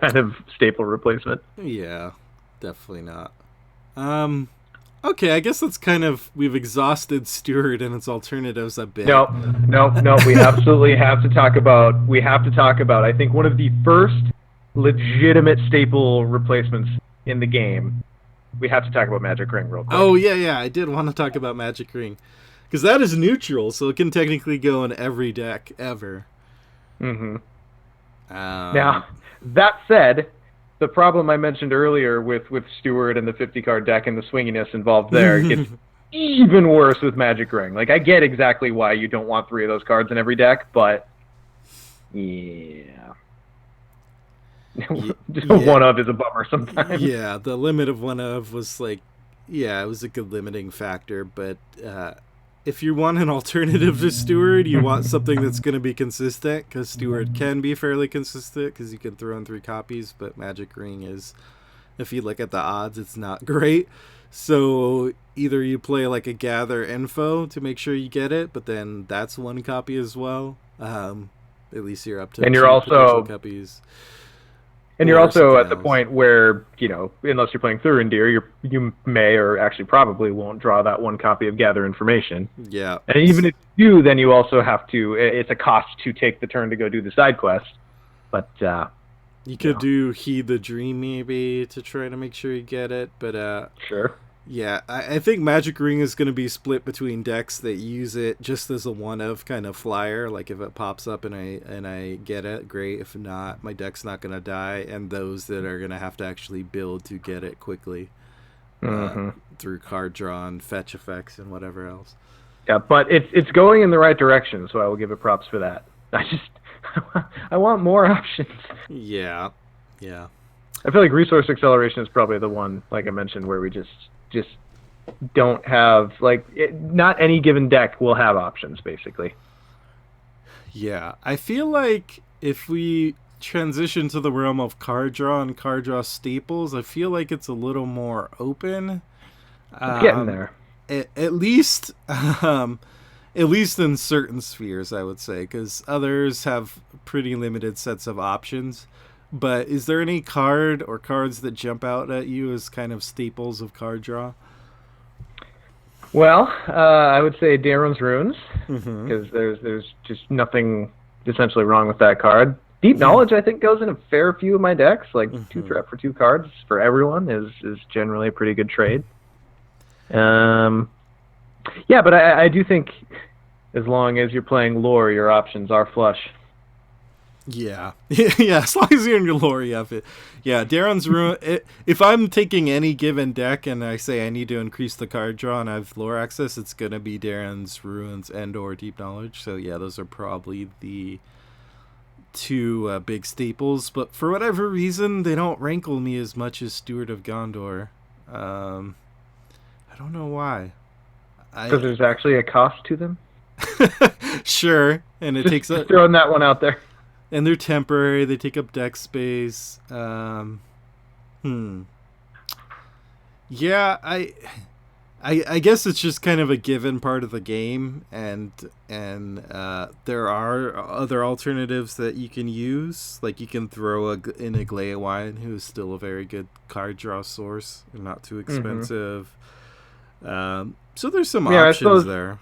kind of staple replacement. Yeah, definitely not. Um, okay, I guess that's kind of, we've exhausted Steward and its alternatives a bit. No, no, no. We absolutely have to talk about. We have to talk about. I think one of the first legitimate staple replacements in the game. We have to talk about Magic Ring real quick. Oh yeah, I did want to talk about Magic Ring, because that is neutral, so it can technically go in every deck ever. Mm-hmm. Um, Now, that said, the problem I mentioned earlier with Steward and the 50-card deck and the swinginess involved there gets even worse with Magic Ring. Like, I get exactly why you don't want 3 of those cards in every deck, but yeah. Just yeah. one of is a bummer sometimes. Yeah, the limit of one of was like, yeah, it was a good limiting factor, but if you want an alternative to Steward, you want something that's going to be consistent, because Steward can be fairly consistent because you can throw in 3 copies, but Magic Ring is, if you look at the odds, it's not great. So either you play like a Gather Info to make sure you get it, but then that's 1 copy as well. At least you're up to And 2 you're potential also copies. And you're Or also something at the else. point where, unless you're playing Thurindir, you may or actually probably won't draw that 1 copy of Gather Information. Yeah. And even if you do, then you also have to, it's a cost to take the turn to go do the side quest. But, You could do Heed the Dream maybe to try to make sure you get it, but sure. yeah, I think Magic Ring is going to be split between decks that use it just as a one-of kind of flyer. Like if it pops up and I get it, great. If not, my deck's not going to die. And those that are going to have to actually build to get it quickly through card draw and fetch effects and whatever else. Yeah, but it's going in the right direction, so I will give it props for that. I want more options. Yeah, yeah. I feel like resource acceleration is probably the one, like I mentioned, where we just don't have not any given deck will have options basically. Yeah, I feel like if we transition to the realm of card draw and card draw staples, I feel like it's a little more open. It's getting there. At least, at least in certain spheres, I would say, because others have pretty limited sets of options. But is there any card or cards that jump out at you as kind of staples of card draw? Well, I would say Darren's Runes, Mm-hmm. because there's just nothing essentially wrong with that card. Deep Knowledge, I think, goes in a fair few of my decks. Like two Mm-hmm. threat for two cards for everyone is generally a pretty good trade. Um, yeah, but I do think as long as you're playing lore, your options are flush. Yeah, yeah. As long as you're in your lore, you have it. Yeah, Darren's ruin. If I'm taking any given deck and I say I need to increase the card draw and I have lore access, it's gonna be Darren's ruins and or deep knowledge. So yeah, those are probably the two big staples. But for whatever reason, they don't rankle me as much as Steward of Gondor. Um, I don't know why. Because I there's actually a cost to them. sure, and it takes Just a throwing that one out there. and they're temporary. They take up deck space. Hmm. Yeah, I guess it's just kind of a given part of the game, and there are other alternatives that you can use. Like you can throw in a Glaewine, who's still a very good card draw source and not too Hmm. expensive. So there's some Yeah, I options suppose, there.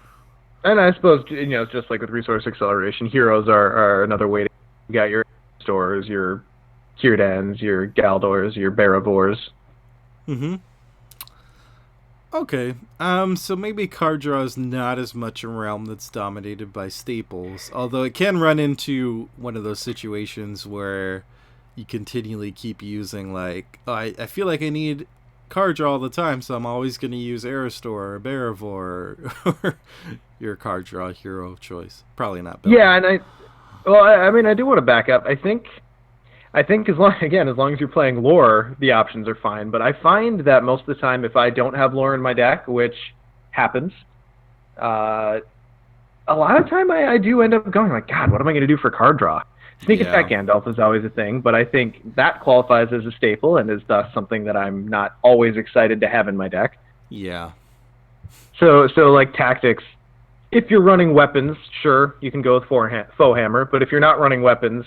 and I suppose it's just like with resource acceleration, heroes are another way to. You got your stores, your Kirdans, your Galdors, your Barivores. Mm-hmm. Okay. So maybe card draw is not as much a realm that's dominated by staples, although it can run into one of those situations where you continually keep using like, oh, I feel like I need card draw all the time, so I'm always going to use Aristor or Barivore or your card draw hero of choice. Probably not Yeah, Beldum. and I mean, I do want to back up. I think as long again, as long as you're playing lore, the options are fine. But I find that most of the time, if I don't have lore in my deck, which happens, uh, a lot of time I do end up going like, God, what am I going to do for card draw? Sneak attack Yeah. Gandalf is always a thing, but I think that qualifies as a staple and is thus something that I'm not always excited to have in my deck. Yeah. So like tactics, if you're running weapons, sure you can go with foe hammer, but if you're not running weapons,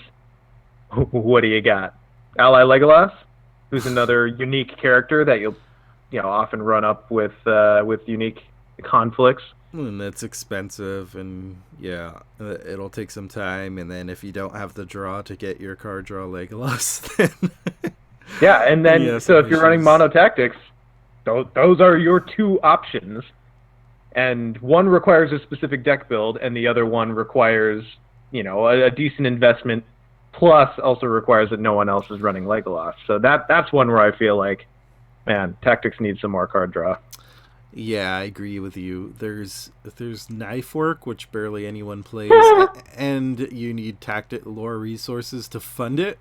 what do you got? Ally Legolas, who's another unique character that you'll often run up with unique conflicts. And it's expensive, and yeah, it'll take some time. And then if you don't have the draw to get your card draw Legolas, Yeah, and then you then have so some if you're running issues. mono tactics, those are your two options, and one requires a specific deck build, and the other one requires a decent investment, plus also requires that no one else is running Legolas. So that's one where I feel like, man, tactics needs some more card draw. Yeah, I agree with you. There's knife work, which barely anyone plays, and you need tactic lore resources to fund it,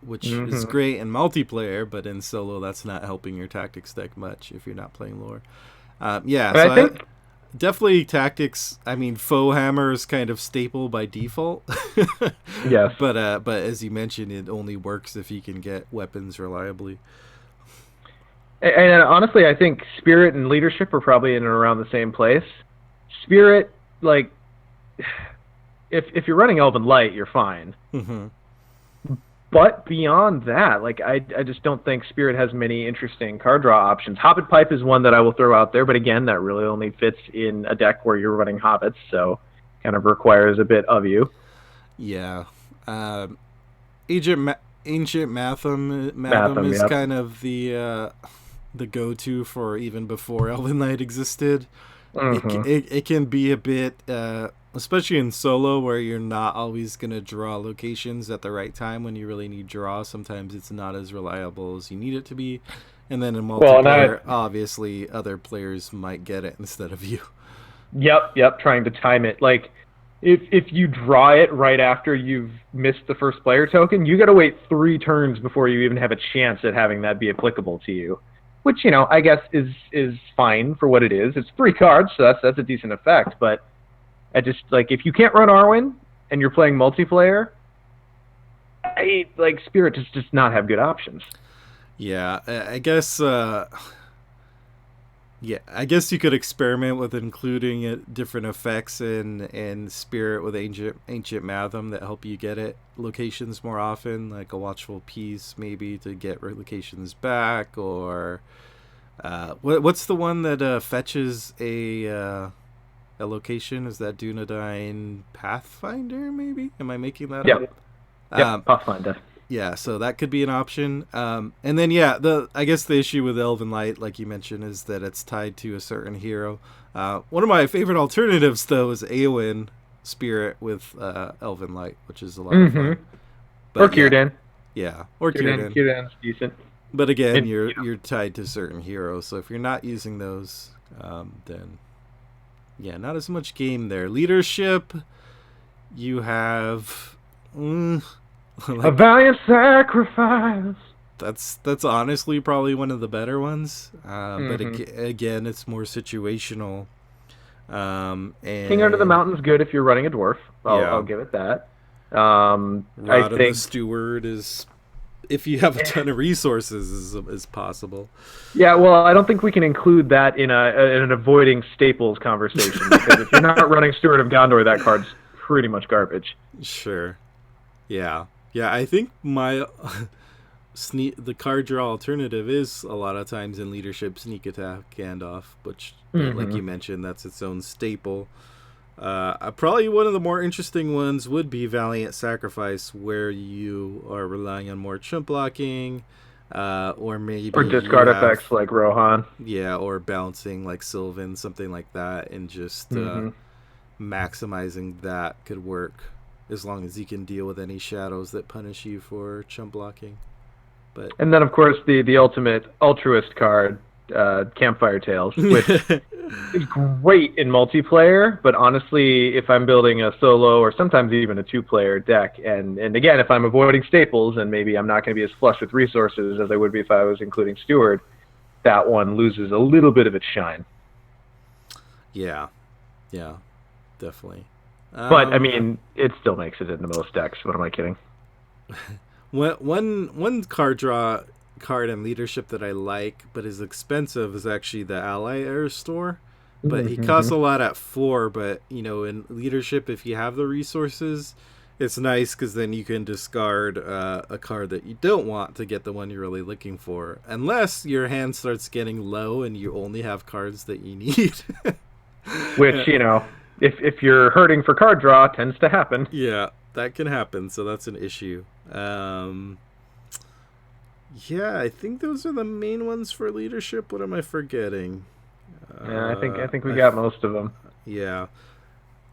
which is Hmm. great in multiplayer, but in solo, that's not helping your tactics deck much if you're not playing lore. Yeah, And so I think definitely tactics. I mean, foe hammer is kind of staple by default, yes. but as you mentioned, it only works if you can get weapons reliably. And honestly, I think spirit and leadership are probably in and around the same place. Spirit, like, if you're running Elven Light, you're fine. Hmm. But beyond that, like, I just don't think Spirit has many interesting card draw options. Hobbit Pipe is one that I will throw out there, but again, that really only fits in a deck where you're running hobbits, so kind of requires a bit of you. Yeah. Um, Ancient Ma- Ancient Matham Matham, is yep. kind of the go to for even before Elven Light existed. Hmm. It can be a bit, especially in solo where you're not always gonna draw locations at the right time when you really need draw. Sometimes it's not as reliable as you need it to be, and then in Well, and multiplayer, obviously other players might get it instead of you. yep, trying to time it. Like, if you draw it right after you've missed the first player token, you got to wait 3 turns before you even have a chance at having that be applicable to you. Which I guess is fine for what it is. It's 3 cards, so that's a decent effect. But I just like if you can't run Arwen and you're playing multiplayer, like Spirit does not have good options. Yeah, I guess Yeah, I guess you could experiment with including different effects in Spirit with Ancient Matham that help you get it locations more often, like a Watchful Piece maybe to get locations back, or what's the one that fetches a location? Is that Dunedain Pathfinder? Maybe? Am I making that up? Yep. Yep. Um, Pathfinder. yeah, so that could be an option. And then yeah, the I guess the issue with Elven Light, like you mentioned, is that it's tied to a certain hero. One of my favorite alternatives though is Eowyn Spirit with Elven Light, which is a lot of fun. Mm-hmm. Or But yeah, Círdan. yeah, or Círdan. Círdan's decent. But again, And you're tied to certain heroes, so if you're not using those, then yeah, not as much game there. Leadership, you have. a valiant sacrifice. That's honestly probably one of the better ones. But Mm-hmm. again, it's more situational. King Under the And Mountain's good if you're running a dwarf. I'll yeah, give it that. I Rod of the think, Steward is, if you have a ton of resources, is possible. yeah. Well, I don't think we can include that in an avoiding staples conversation because if you're not running Steward of Gondor, that card's pretty much garbage. Sure. Yeah. Yeah. I think my the card draw alternative is a lot of times in leadership sneak attack Gandalf, which, like Mm-hmm. you mentioned, that's its own staple. Probably one of the more interesting ones would be Valiant Sacrifice, where you are relying on more chump blocking, or maybe Or you discard have, effects like Rohan. yeah, or bouncing like Sylvan, something like that, and just Mm-hmm. maximizing that could work as long as you can deal with any shadows that punish you for chump blocking. But And then, of course, the ultimate altruist card, Campfire Tales, which is great in multiplayer, but honestly, if I'm building a solo or sometimes even a two-player deck, and again, if I'm avoiding staples and maybe I'm not going to be as flush with resources as I would be if I was including Steward, that one loses a little bit of its shine. yeah, yeah, definitely. But I Um, mean, it still makes it into most decks. What am I kidding? one card draw card in leadership that I like, but is expensive, is actually the Ally Air Store. But he costs Mm-hmm. a lot at 4. But in leadership, if you have the resources, it's nice because then you can discard a card that you don't want to get the one you're really looking for, unless your hand starts getting low and you only have cards that you need. Which, if you're hurting for card draw, tends to happen. Yeah, that can happen. So that's an issue. Yeah, I think those are the main ones for leadership. What am I forgetting? Yeah, I think we I got most of them. yeah.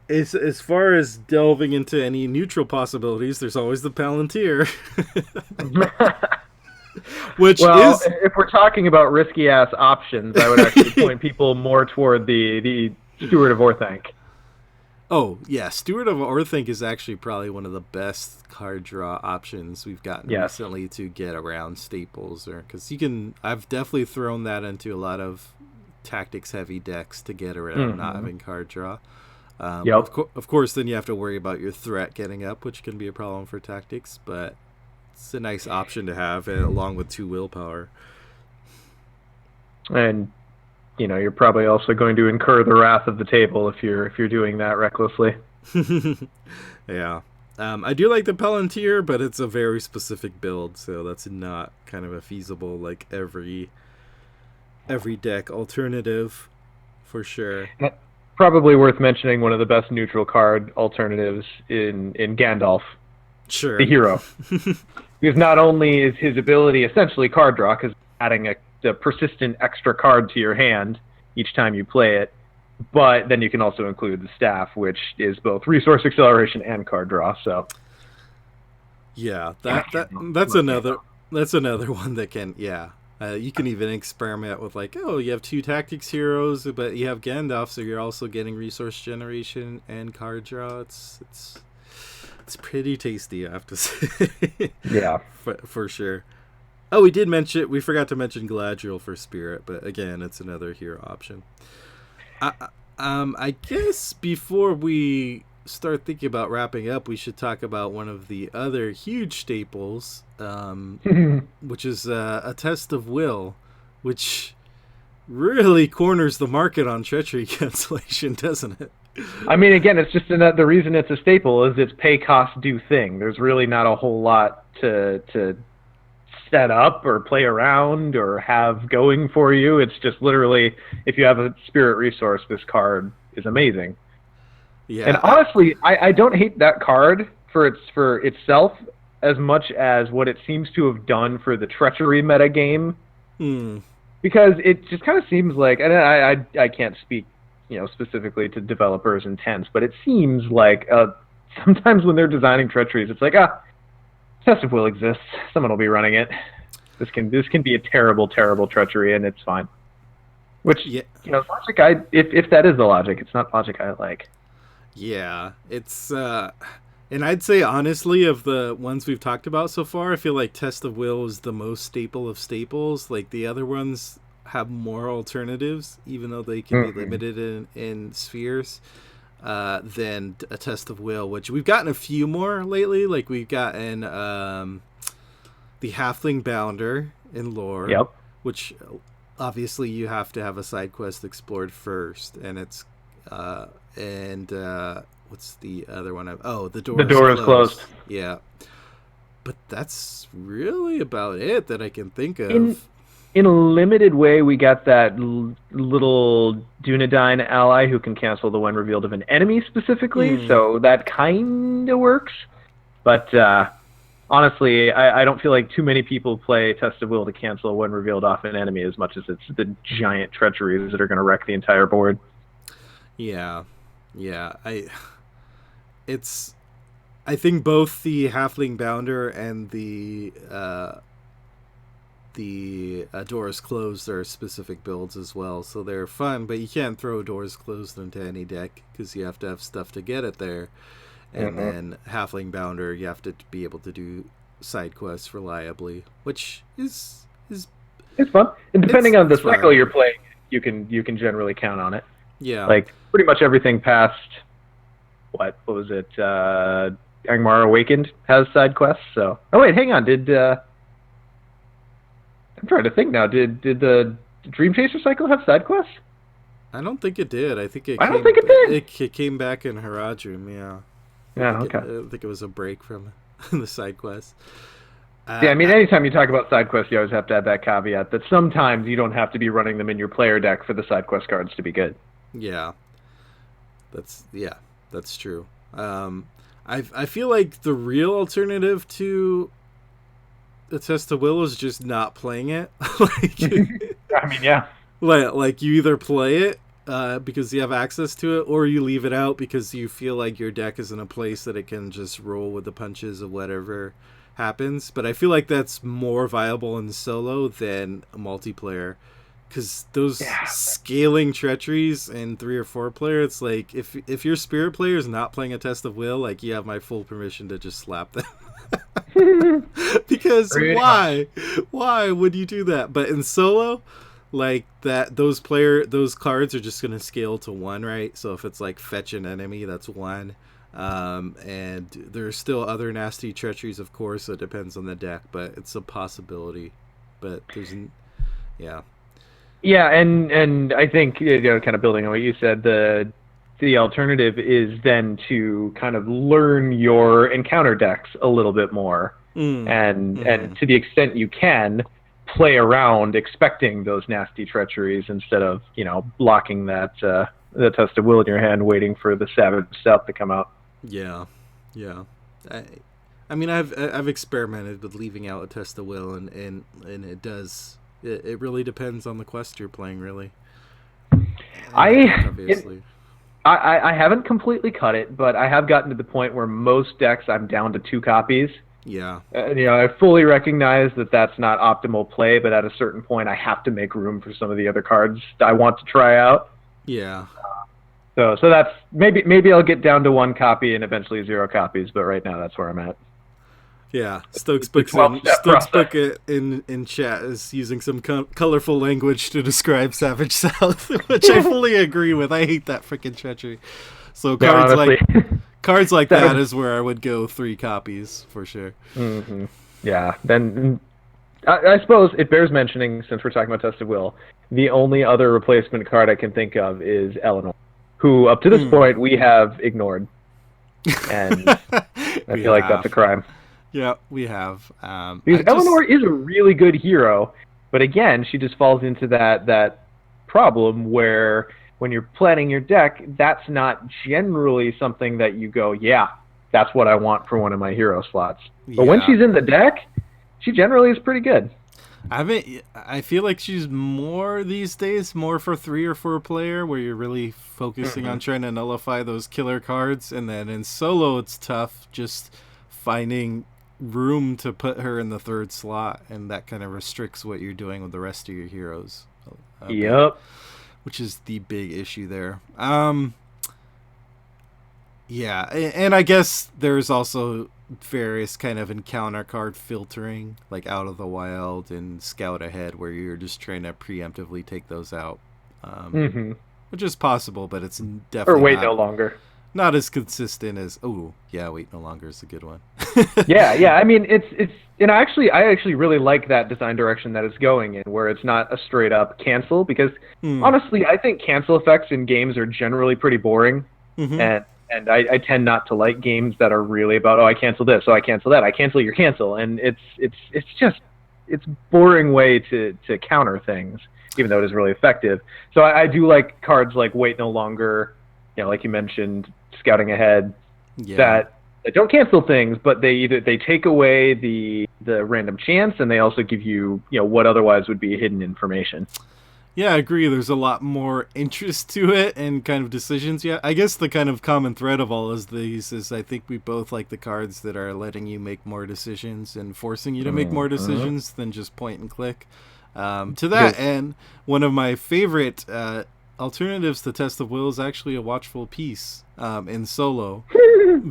As far as delving into any neutral possibilities, there's always the Palantir, which Well, is if we're talking about risky ass options, I would actually point people more toward the Steward of Orthanc. oh yeah, Steward of Orthanc is actually probably one of the best card draw options we've gotten Yes. recently to get around staples, or because you can. I've definitely thrown that into a lot of tactics heavy decks to get around not Hmm. having card draw. Yep. Of course, then you have to worry about your threat getting up, which can be a problem for tactics, but it's a nice option to have, along with 2 willpower. And you're probably also going to incur the wrath of the table if you're doing that recklessly. Yeah. I do like the Palantir, but it's a very specific build, so that's not kind of a feasible, like, every deck alternative, for sure. Probably worth mentioning one of the best neutral card alternatives in Gandalf, Sure. the hero. Because not only is his ability essentially card draw, because adding a persistent extra card to your hand each time you play it, but then you can also include the staff, which is both resource acceleration and card draw. So Yeah, that's another one that can, yeah. You can even experiment with, like, oh, you have 2 tactics heroes, but you have Gandalf, so you're also getting resource generation and card draw. It's pretty tasty, I have to say. yeah, for sure. Oh, we forgot to mention Galadriel for Spirit, but again, it's another hero option. I guess before we start thinking about wrapping up, we should talk about one of the other huge staples, which is a test of will, which really corners the market on treachery cancellation, doesn't it? I mean, again, it's just the reason it's a staple is it's pay cost due thing. There's really not a whole lot to set up or play around or have going for you. It's just literally, if you have a spirit resource, this card is amazing. Yeah. And honestly, I don't hate that card for itself as much as what it seems to have done for the treachery meta game. Because it just kind of seems like, and I can't speak, specifically to developers' intents, but it seems like sometimes when they're designing treacheries, it's like, Test of Will exists. Someone will be running it. This can be a terrible, terrible treachery, and it's fine. Which, logic, if that is the logic, it's not logic I like. Yeah, it's, and I'd say, honestly, of the ones we've talked about so far, I feel like Test of Will is the most staple of staples. Like, the other ones have more alternatives, even though they can be limited in spheres, than a Test of Will, which we've gotten a few more lately. Like, we've gotten the Halfling Bounder in lore, which obviously you have to have a side quest explored first, and it's what's the other one? The door is closed. Yeah, but that's really about it that I can think of. In a limited way, we got that little Dunedain ally who can cancel the when revealed of an enemy specifically, so that kind of works. But honestly, I don't feel like too many people play Test of Will to cancel when revealed off an enemy as much as it's the giant treacheries that are going to wreck the entire board. Yeah. I think both the Halfling Bounder and the Doors Closed are specific builds as well, so they're fun, but you can't throw Doors Closed into any deck because you have to have stuff to get it there. And then Halfling Bounder, you have to be able to do side quests reliably, which is it's fun. And depending on the cycle you're playing, you can generally count on it. Yeah. Like pretty much everything past what was it? Angmar Awakened has side quests. So wait, hang on. I'm trying to think now. Did the Dream Chaser cycle have side quests? I don't think it did. I think it did. It came back in Haradrim, yeah. Yeah, okay. I think it was a break from the side quests. I mean, anytime you talk about side quests, you always have to add that caveat that sometimes you don't have to be running them in your player deck for the side quest cards to be good. Yeah. That's true. I feel like the real alternative to the Test of Will is just not playing it. I mean, yeah. Like you either play it because you have access to it, or you leave it out because you feel like your deck is in a place that it can just roll with the punches of whatever happens. But I feel like that's more viable in solo than a multiplayer, because those scaling treacheries in 3 or 4 player, it's like if your spirit player is not playing a Test of Will, like, you have my full permission to just slap them. Because why would you do that? But in solo, like, that those cards are just gonna scale to 1, right? So if it's like fetch an enemy, that's 1. And there's still other nasty treacheries, of course, so it depends on the deck, but it's a possibility. But there's Yeah, and I think, kind of building on what you said, the alternative is then to kind of learn your encounter decks a little bit more, and to the extent you can, play around expecting those nasty treacheries instead of blocking that the Test of Will in your hand, waiting for the Savage Stealth to come out. Yeah. I mean, I've experimented with leaving out a Test of Will, and it does. It really depends on the quest you're playing, really. Obviously. I haven't completely cut it, but I have gotten to the point where most decks I'm down to 2 copies. Yeah. I fully recognize that that's not optimal play, but at a certain point I have to make room for some of the other cards I want to try out. Yeah. So that's maybe I'll get down to 1 copy and eventually 0 copies, but right now that's where I'm at. Yeah, Stokes Book in chat is using some colorful language to describe Savage South, which I fully agree with. I hate that freaking treachery. So cards like that is where I would go 3 copies for sure. Mm-hmm. Yeah, then I suppose it bears mentioning, since we're talking about Test of Will, the only other replacement card I can think of is Eleanor, who up to this point we have ignored, and I feel like that's a crime. Yeah, we have. Because Eleanor is a really good hero, but again, she just falls into that problem where when you're planning your deck, that's not generally something that you go, yeah, that's what I want for one of my hero slots. But when she's in the deck, she generally is pretty good. I feel like she's more these days, more for 3 or 4 player, where you're really focusing on trying to nullify those killer cards, and then in solo it's tough just finding room to put her in the 3rd slot, and that kind of restricts what you're doing with the rest of your heroes. Yep. Which is the big issue there. Yeah, and I guess there's also various kind of encounter card filtering, like Out of the Wild and Scout Ahead, where you're just trying to preemptively take those out. Which is possible, but it's definitely or Wait No Longer. Not as consistent as Wait No Longer is a good one. yeah. I mean, it's and I actually really like that design direction that it's going in, where it's not a straight up cancel, because honestly, I think cancel effects in games are generally pretty boring, and I tend not to like games that are really about, I cancel this, I cancel that, I cancel your cancel, and it's boring way to counter things, even though it is really effective. So I do like cards like Wait No Longer, like you mentioned, Scouting Ahead, that don't cancel things, but they take away the random chance, and they also give you what otherwise would be hidden information. Yeah, I agree. There's a lot more interest to it and kind of decisions. Yeah, I guess the kind of common thread of all of these is I think we both like the cards that are letting you make more decisions and forcing you to make more decisions than just point and click. To that end, one of my favorite alternatives to Test of Will is actually a Watchful Peace in solo.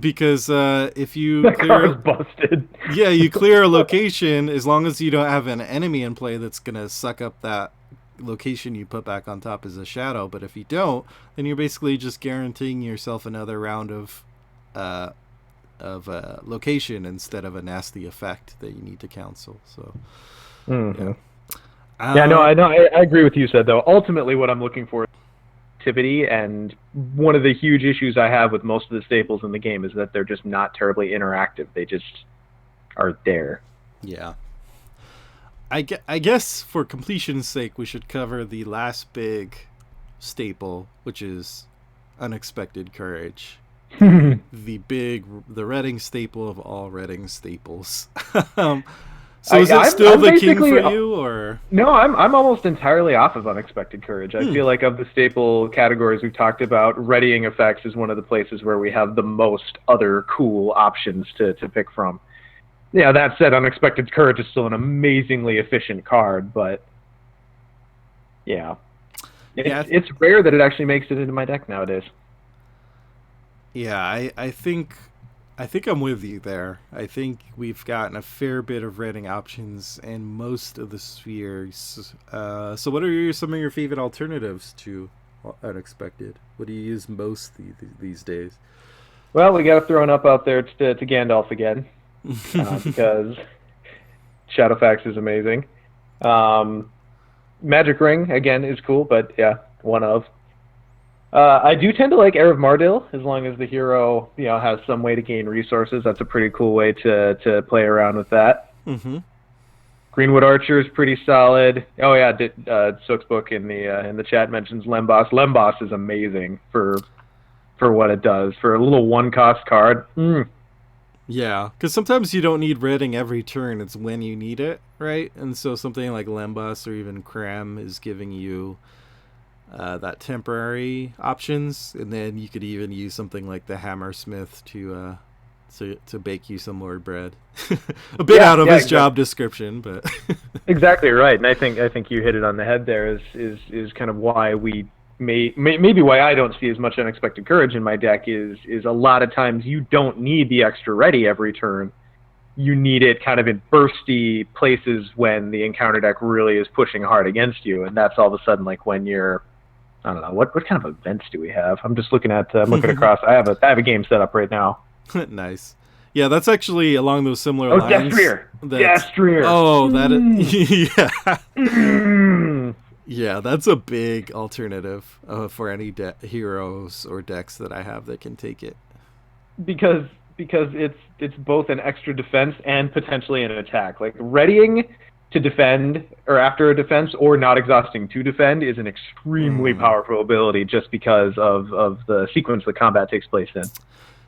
Because if you clear busted. Yeah, you clear a location, as long as you don't have an enemy in play that's gonna suck up that location you put back on top as a shadow. But if you don't, then you're basically just guaranteeing yourself another round of location instead of a nasty effect that you need to cancel. So I agree with you, said though. Ultimately what I'm looking for is activity, and one of the huge issues I have with most of the staples in the game is that they're just not terribly interactive. They just are there. Yeah. I guess for completion's sake, we should cover the last big staple, which is Unexpected Courage. the Reading staple of all Reading staples. So is it still the king for you, or? No, I'm almost entirely off of Unexpected Courage. I feel like of the staple categories we've talked about, readying effects is one of the places where we have the most other cool options to pick from. Yeah, that said, Unexpected Courage is still an amazingly efficient card, but it's rare that it actually makes it into my deck nowadays. Yeah, I think I'm with you there. I think we've gotten a fair bit of reading options in most of the spheres. So what are some of your favorite alternatives to Unexpected? What do you use most these days? Well, we got to throw an up out there to Gandalf again. Because Shadowfax is amazing. Magic Ring, again, is cool, but yeah, one of. I do tend to like Heir of Mardil, as long as the hero has some way to gain resources. That's a pretty cool way to play around with that. Greenwood Archer is pretty solid. Oh yeah, Sook's book in the chat mentions Lembas. Lembas is amazing for what it does. For a little one-cost card. Yeah, because sometimes you don't need reading every turn. It's when you need it, right? And so something like Lembas or even Cram is giving you that temporary options, and then you could even use something like the Hammersmith to bake you some more bread. A bit out of his job description, but exactly right. And I think you hit it on the head there. Is kind of why we. Maybe why I don't see as much Unexpected Courage in my deck is a lot of times you don't need the extra ready every turn. You need it kind of in bursty places when the encounter deck really is pushing hard against you, and that's all of a sudden like when you're, I don't know, what kind of events do we have? I'm just looking across. I have a game set up right now. Nice. Yeah, that's actually along those similar Oh, lines. Destrier. That's Destrier. oh, that yeah. Mm. Yeah, that's a big alternative for any heroes or decks that I have that can take it. because it's both an extra defense and potentially an attack. Like readying to defend or after a defense or not exhausting to defend is an extremely Mm. powerful ability just because of the sequence the combat takes place in.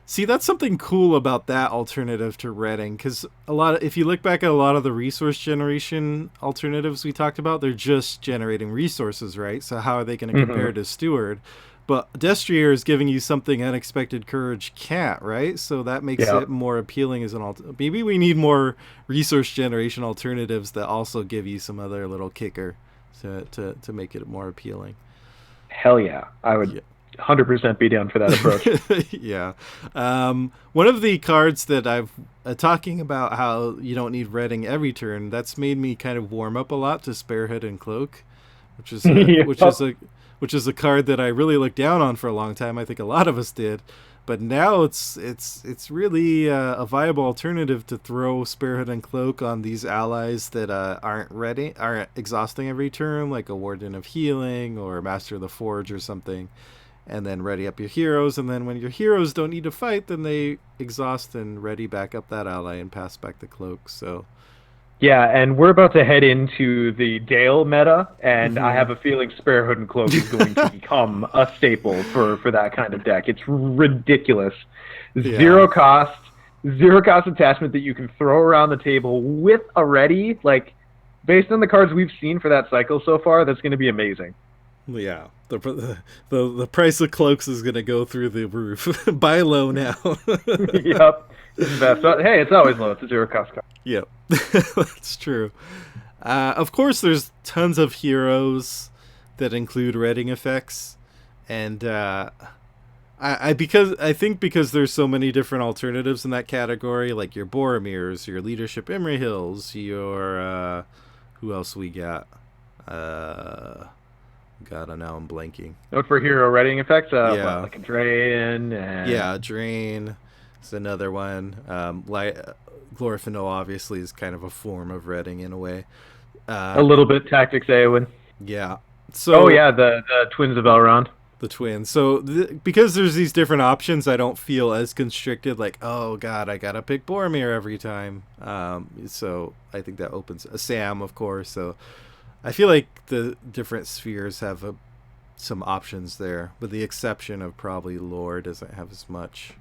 See, that's something cool about that alternative to Redding, because if you look back at a lot of the resource generation alternatives we talked about, they're just generating resources, right? So how are they going to compare Mm-hmm. to Steward? But Destrier is giving you something Unexpected Courage can't, right? So that makes Yeah. it more appealing as maybe we need more resource generation alternatives that also give you some other little kicker to make it more appealing. Hell yeah. I would Yeah. 100% be down for that approach. Yeah. One of the cards that I've talking about how you don't need redding every turn. That's made me kind of warm up a lot to Sparehead and Cloak, which is a which Yep. is a which is a card that I really looked down on for a long time. I think a lot of us did, but now it's really a viable alternative to throw Spearhead and Cloak on these allies that aren't exhausting every turn, like a Warden of Healing or Master of the Forge or something, and then ready up your heroes. And then when your heroes don't need to fight, then they exhaust and ready back up that ally and pass back the cloak. So, Yeah, and we're about to head into the Dale meta, and I mm-hmm. have a feeling Sparehood and Cloak is going to become a staple for that kind of deck. It's ridiculous. Yeah, Zero cost attachment that you can throw around the table with a ready, like based on the cards we've seen for that cycle so far, that's going to be amazing. yeah. The price of cloaks is gonna go through the roof. Buy low now. Yep, invest. But hey, it's always low. It's a zero cost card. Yep, that's true. Of course, there's tons of heroes that include redding effects, and I think because there's so many different alternatives in that category, like your Boromirs, your Leadership Imrahils, your who else we got? Uh, God, now I'm blanking. Note for hero readying effects, well, Yeah, like a Drain and yeah, Drain is another one. Glorfindel obviously is kind of a form of redding in a way. a Uh, little bit Tactics Eowyn. yeah. Oh So yeah, the Twins of Elrond. the twins. So because there's these different options, I don't feel as constricted. Like, oh god, I gotta pick Boromir every time. So I think that opens Sam, of course. So I feel like the different spheres have some options there, with the exception of probably Lore doesn't have as much.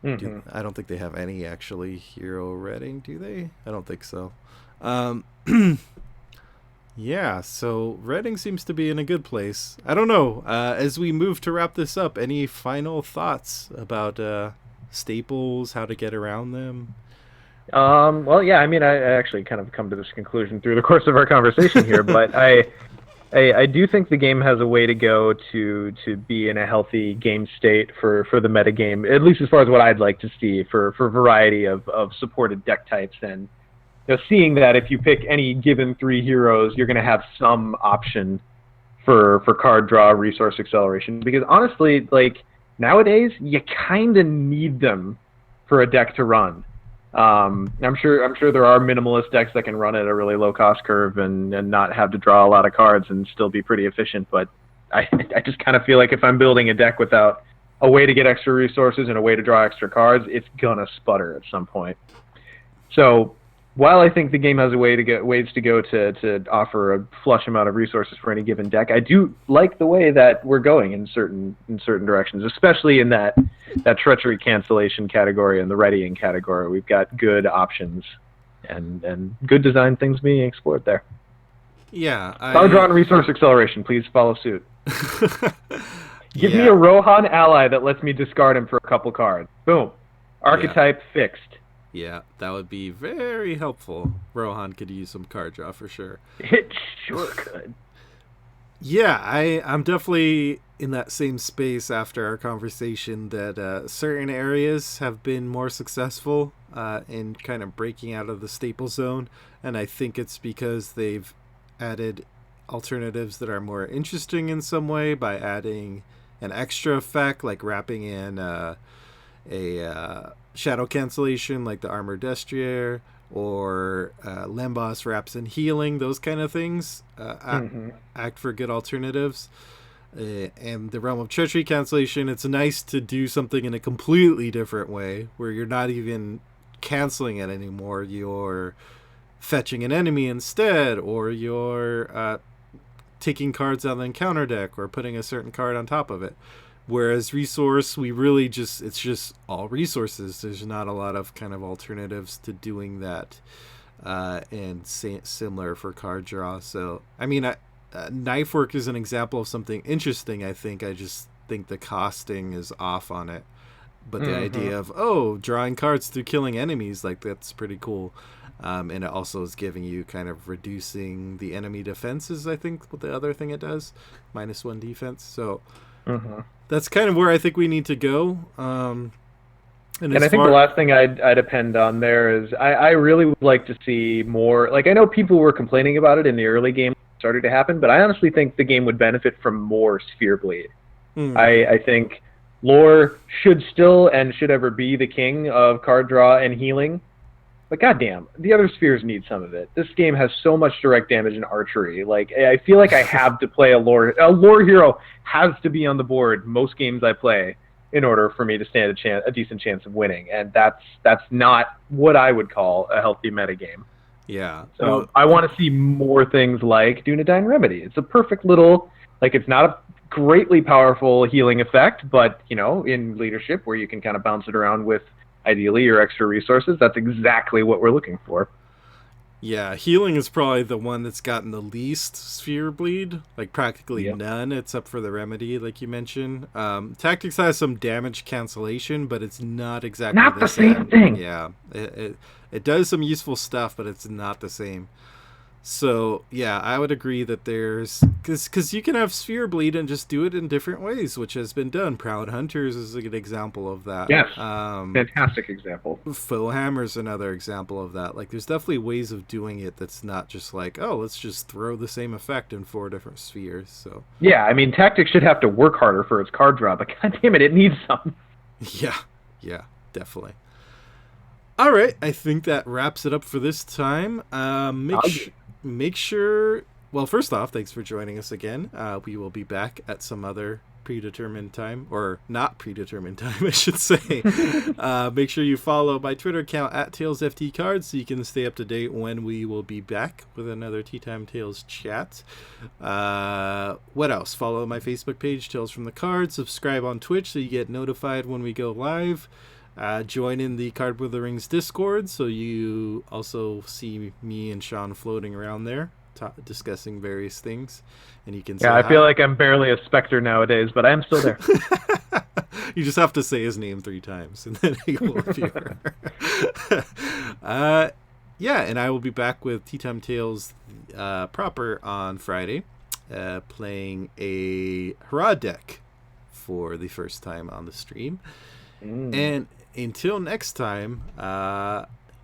Mm-hmm. I don't think they have any actually hero reading, do they? I don't think so. Um, yeah, so Reading seems to be in a good place. I don't know. As we move to wrap this up, any final thoughts about staples, how to get around them? Well, yeah, I mean, I actually kind of come to this conclusion through the course of our conversation here, but I do think the game has a way to go to be in a healthy game state for the meta game, at least as far as what I'd like to see for variety of supported deck types. And seeing that if you pick any given three heroes, you're going to have some option for card draw, resource acceleration. Because honestly, like nowadays, you kind of need them for a deck to run. I'm sure there are minimalist decks that can run at a really low cost curve and not have to draw a lot of cards and still be pretty efficient. But I just kind of feel like if I'm building a deck without a way to get extra resources and a way to draw extra cards, it's gonna sputter at some point. So while I think the game has ways to go to offer a flush amount of resources for any given deck, I do like the way that we're going in certain directions, especially in that treachery cancellation category and the readying category. We've got good options and good design things being explored there. Yeah, Card draw and resource acceleration, please follow suit. Give me a yeah, Rohan ally that lets me discard him for a couple cards. Boom. Archetype fixed. yeah, that would be very helpful. Rohan could use some card draw for sure. It sure could. Yeah, I'm definitely in that same space after our conversation that certain areas have been more successful in kind of breaking out of the staple zone, and I think it's because they've added alternatives that are more interesting in some way by adding an extra effect, like wrapping in a shadow cancellation like the Armor Destrier, or Lembas wraps in healing, those kind of things. Act for good alternatives. And the Realm of Treachery cancellation, it's nice to do something in a completely different way where you're not even canceling it anymore. You're fetching an enemy instead, or you're taking cards out of the encounter deck or putting a certain card on top of it. Whereas resource, it's just all resources. There's not a lot of kind of alternatives to doing that, and similar for card draw. So, I mean, Knife Work is an example of something interesting. I just think the costing is off on it. But the idea of, drawing cards through killing enemies, like, that's pretty cool. And it also is giving you kind of reducing the enemy defenses, I think, what the other thing it does. -1 defense. So that's kind of where I think we need to go. And I think the last thing I'd append on there is I really would like to see more. Like, I know people were complaining about it in the early game started to happen, but I honestly think the game would benefit from more Sphere Bleed. I think lore should still and should ever be the king of card draw and healing, but goddamn, the other spheres need some of it. This game has so much direct damage and archery. Like, I feel like I have to play a lore hero has to be on the board most games I play in order for me to stand a decent chance of winning, and that's not what I would call a healthy metagame. Yeah. So I want to see more things like Dunedain Remedy. It's a perfect little, like, it's not a greatly powerful healing effect, but, you know, in leadership where you can kind of bounce it around with, ideally, your extra resources, that's exactly what we're looking for. Yeah, healing is probably the one that's gotten the least Sphere Bleed, like practically none, except for the Remedy, like you mentioned. Tactics has some damage cancellation, but it's not exactly the same thing. Yeah, it does some useful stuff, but it's not the same. So, yeah, I would agree that there's... Because you can have Sphere Bleed and just do it in different ways, which has been done. Proud Hunters is a good example of that. Yes, fantastic example. Foe Hammer's another example of that. Like, there's definitely ways of doing it that's not just like, let's just throw the same effect in 4 different spheres. So yeah, I mean, Tactics should have to work harder for its card draw, but goddammit, it needs some. Yeah, definitely. All right, I think that wraps it up for this time. Make sure, well, first off, thanks for joining us again. We will be back at some other predetermined time, or not predetermined time, I should say. Make sure you follow my Twitter account at TalesFTCards so you can stay up to date when we will be back with another Teatime Tales chat. What else? Follow my Facebook page, Tales from the Cards. Subscribe on Twitch so you get notified when we go live. Join in the Card with the Rings Discord so you also see me and Sean floating around there discussing various things, and you can say I feel like I'm barely a specter nowadays, but I am still there. You just have to say his name 3 times and then he will appear. And I will be back with Teatime Tales proper on Friday, playing a Hurrah deck for the first time on the stream. And until next time,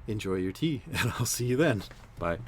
enjoy your tea, and I'll see you then. Bye.